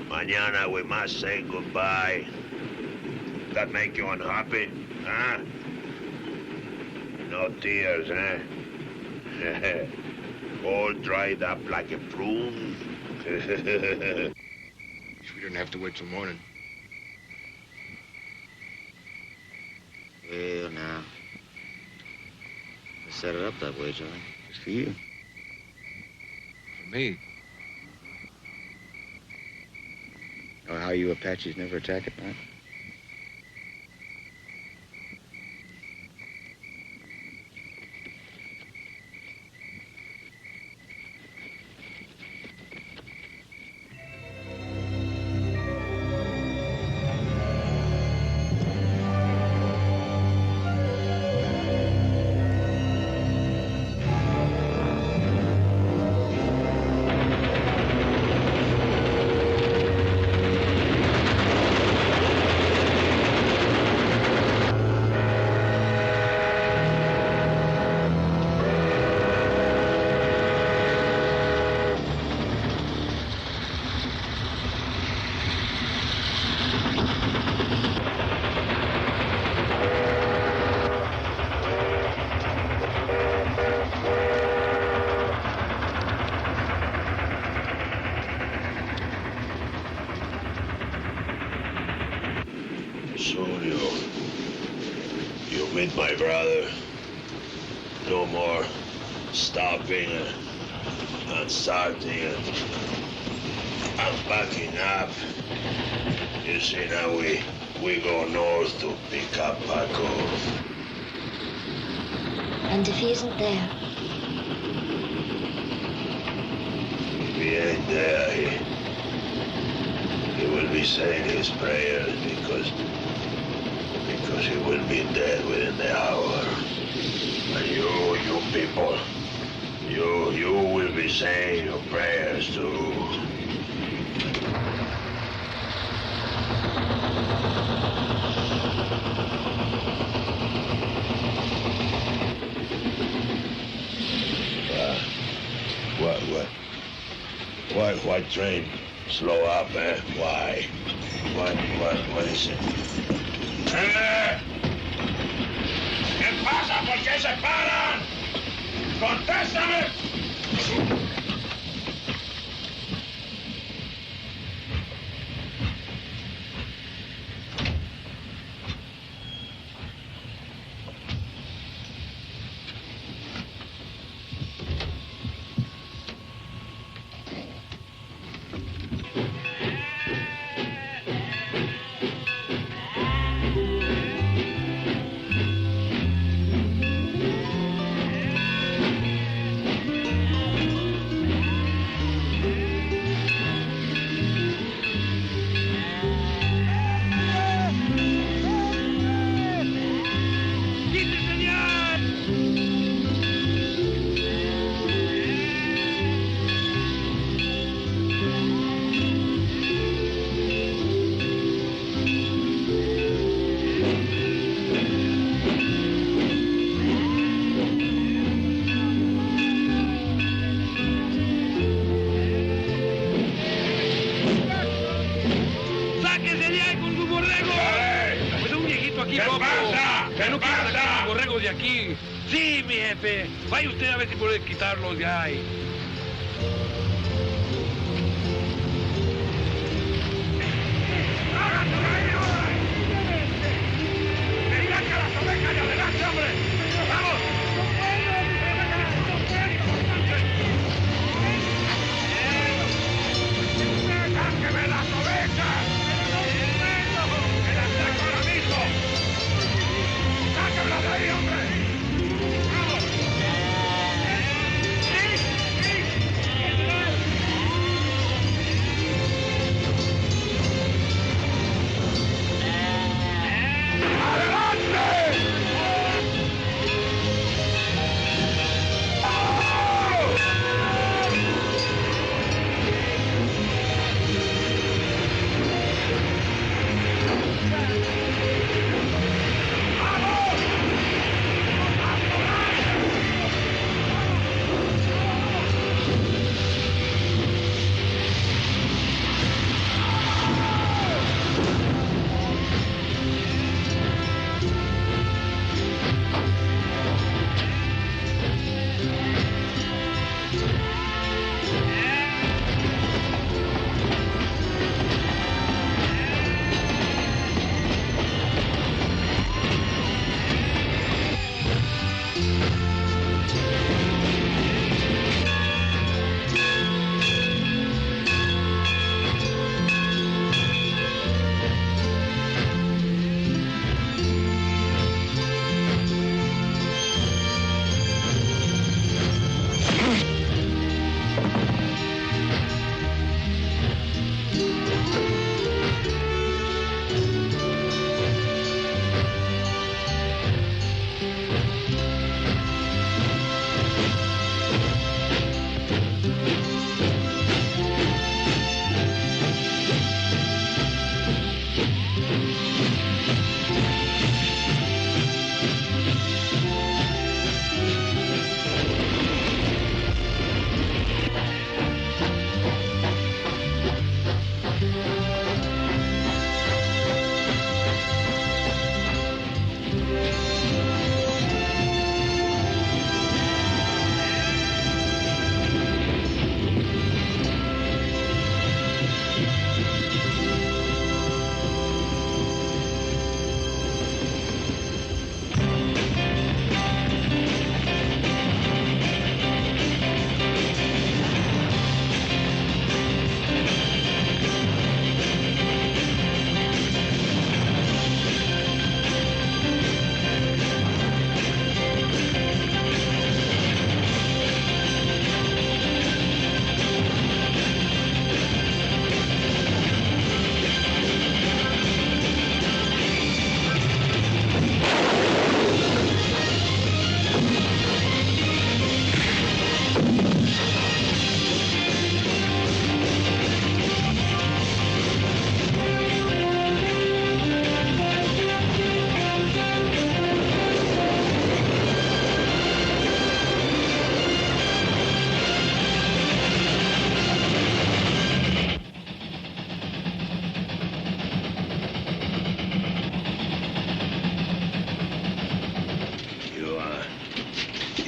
Mañana we must say goodbye. That make you unhappy, huh? No tears, huh? All dried up like a prune. We didn't have to wait till morning. Well, now, I set it up that way, Johnny. It's for you. For me? Know how you Apaches never attack at night? Soon you'll meet my brother. No more stopping and starting and backing up. You see, now we go north to pick up Paco. And if he isn't there? If he ain't there, he will be saying his prayers because he will be dead within the hour. And you people, you will be saying your prayers too. What train? Slow up, eh? Why? What is it? ¿Qué pasa? ¿Por qué se paran? ¡Contéstame! Vaya usted a ver si puede quitarlos de ahí.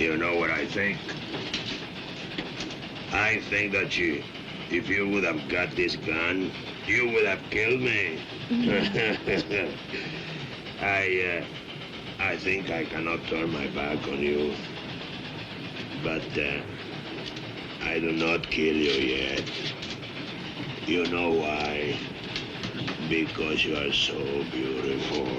You know what I think? I think that if you would have got this gun, you would have killed me. I think I cannot turn my back on you. But I do not kill you yet. You know why? Because you are so beautiful.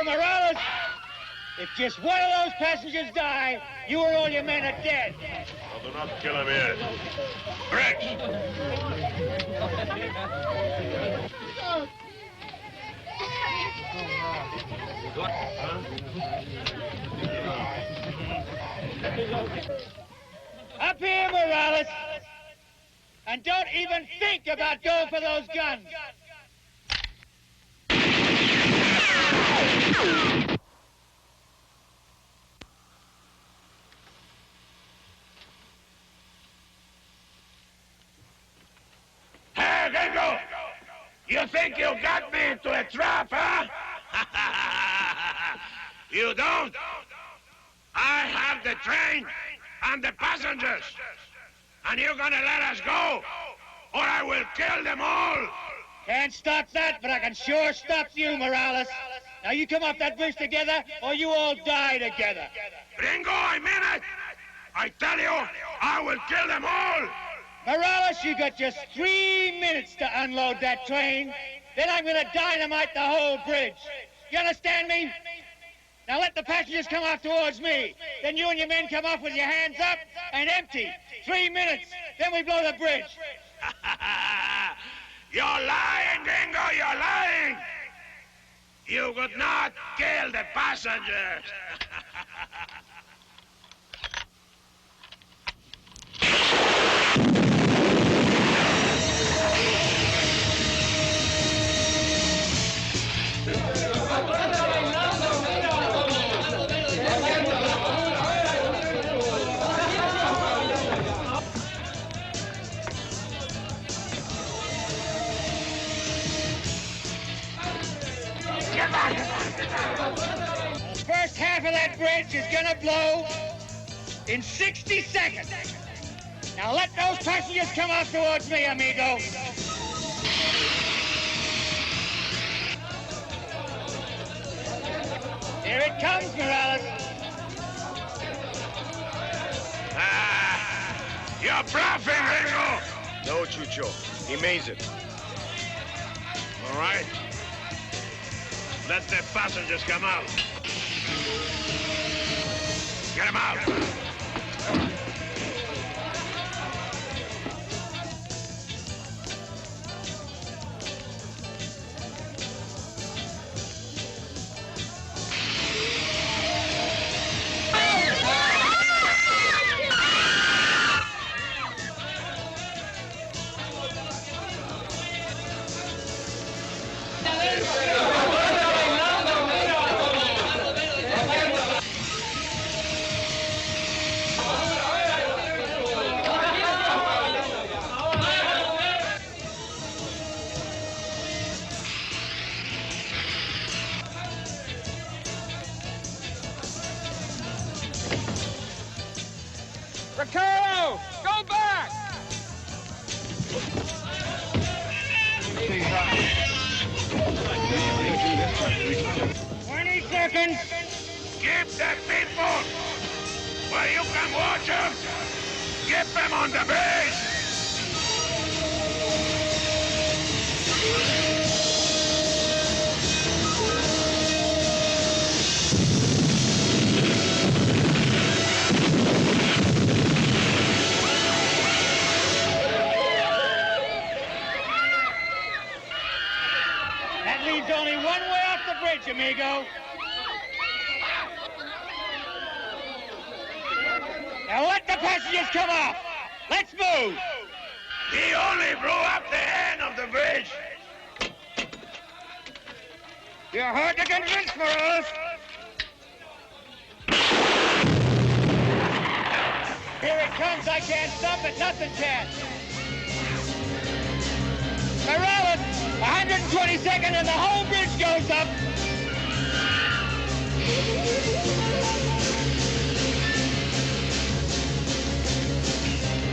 Morales, if just one of those passengers die, you and all your men are dead. Well, do not kill him yet. Rex! Up here, Morales. And don't even think about going for those guns. Hey, Gringo! You think you got me into a trap, huh? You don't? I have the train and the passengers. And you're gonna let us go, or I will kill them all. Can't stop that, but I can sure stop you, Morales. Now you come off that bridge together, or you all die together. Gringo, I mean it. I tell you, I will kill them all. Morales, you got just 3 minutes to unload that train. Then I'm gonna dynamite the whole bridge. You understand me? Now let the passengers come off towards me. Then you and your men come off with your hands up and empty. 3 minutes. Then we blow the bridge. You're lying, Gringo, you're lying. You could not kill the passengers. The first half of that bridge is gonna blow in 60 seconds. Now let those passengers come out towards me, amigo. Here it comes, Morales. You're bluffing, Ringo! No, Chucho. He means it. All right. Let the passengers come out. Get them out. Ricardo, go back! 20 seconds. Keep the people where you can watch them. Get them on the base. That leaves only one way off the bridge, amigo. Now let the passengers come off. Let's move. He only blew up the end of the bridge. You're hard to convince, Morales. Here it comes. I can't stop it. Nothing can. Morales, 122nd and the whole bridge goes up.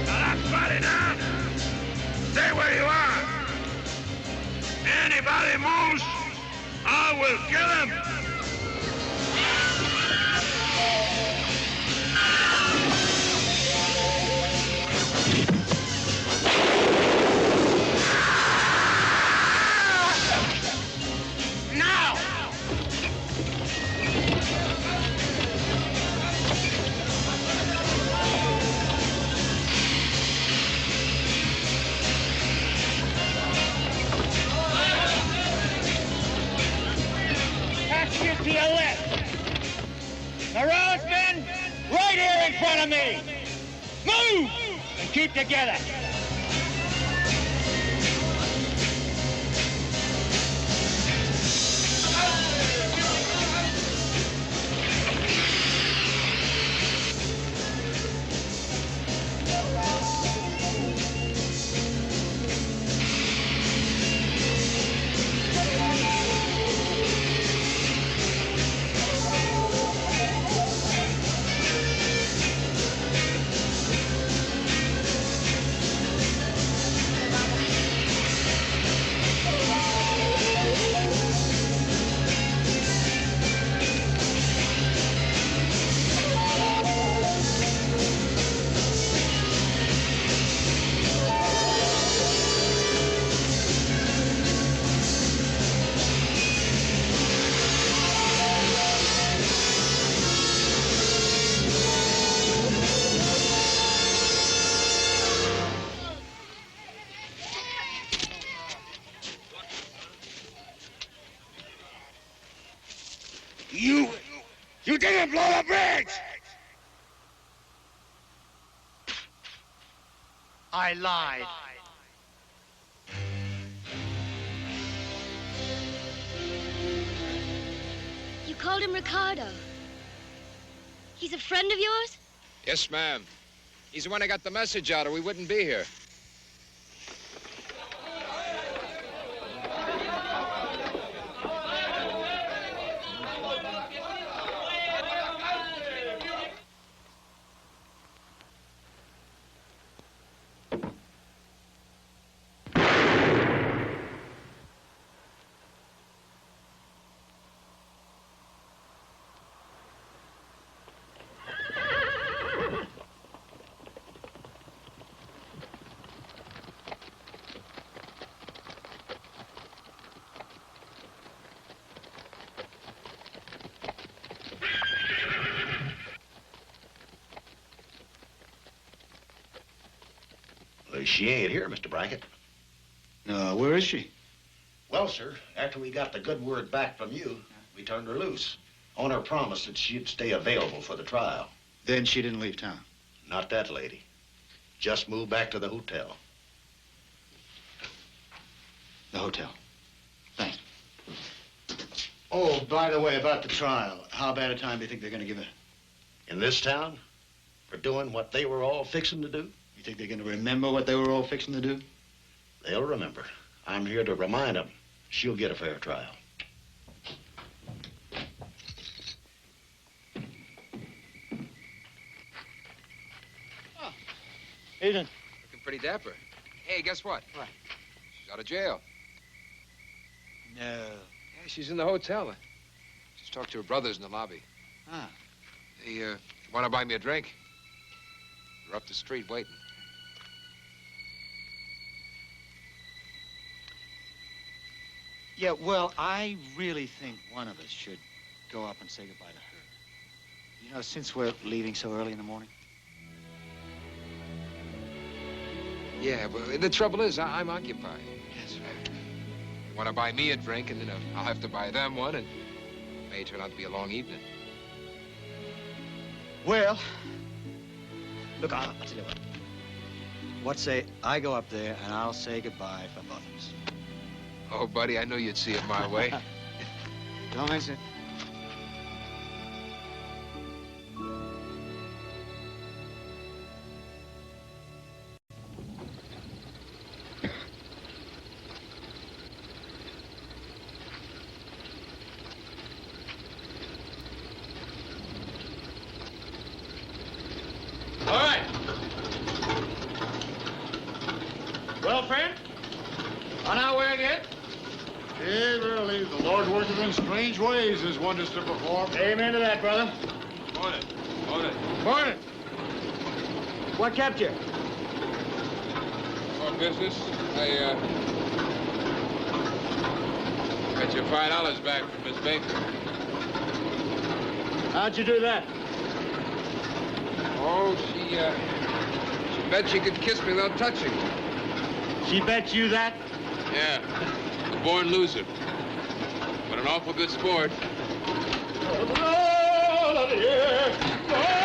Now that's bad enough. Stay where you are. Anybody moves, I will kill him. Now! Passengers to your left. Morales men, right here in front of me. Move! And keep together. You didn't blow the bridge! I lied. You called him Ricardo. He's a friend of yours? Yes, ma'am. He's the one who got the message out, or we wouldn't be here. She ain't here, Mr. Brackett. No, where is she? Well, sir, after we got the good word back from you, we turned her loose on her promise that she'd stay available for the trial. Then she didn't leave town? Not that lady. Just moved back to the hotel. The hotel. Thanks. Oh, by the way, about the trial, how bad a time do you think they're going to give her? In this town? For doing what they were all fixing to do? You think they're going to remember what they were all fixing to do? They'll remember. I'm here to remind them she'll get a fair trial. Evening. Looking pretty dapper. Hey, guess what? What? She's out of jail. No. Yeah, she's in the hotel. Just talked to her brothers in the lobby. Ah. They want to buy me a drink. They're up the street waiting. Yeah, well, I really think one of us should go up and say goodbye to her. You know, since we're leaving so early in the morning. Yeah, but the trouble is, I'm occupied. Yes, right. They want to buy me a drink, and then I'll have to buy them one, and it may turn out to be a long evening. Well, look, I'll tell you what. What say I go up there and I'll say goodbye for both of us. Oh, buddy, I knew you'd see it my way. Don't miss it. All right. Well, friend, on our way again? Hey, really, the Lord worketh in strange ways, as wonders to perform. Amen to that, brother. Morning. Morning. Morning. What kept you? On business. I got your $5 back from Miss Baker. How'd you do that? Oh, she bet she could kiss me without touching. She bet you that? Yeah. A born loser. But an awful good sport. Oh, let it hear.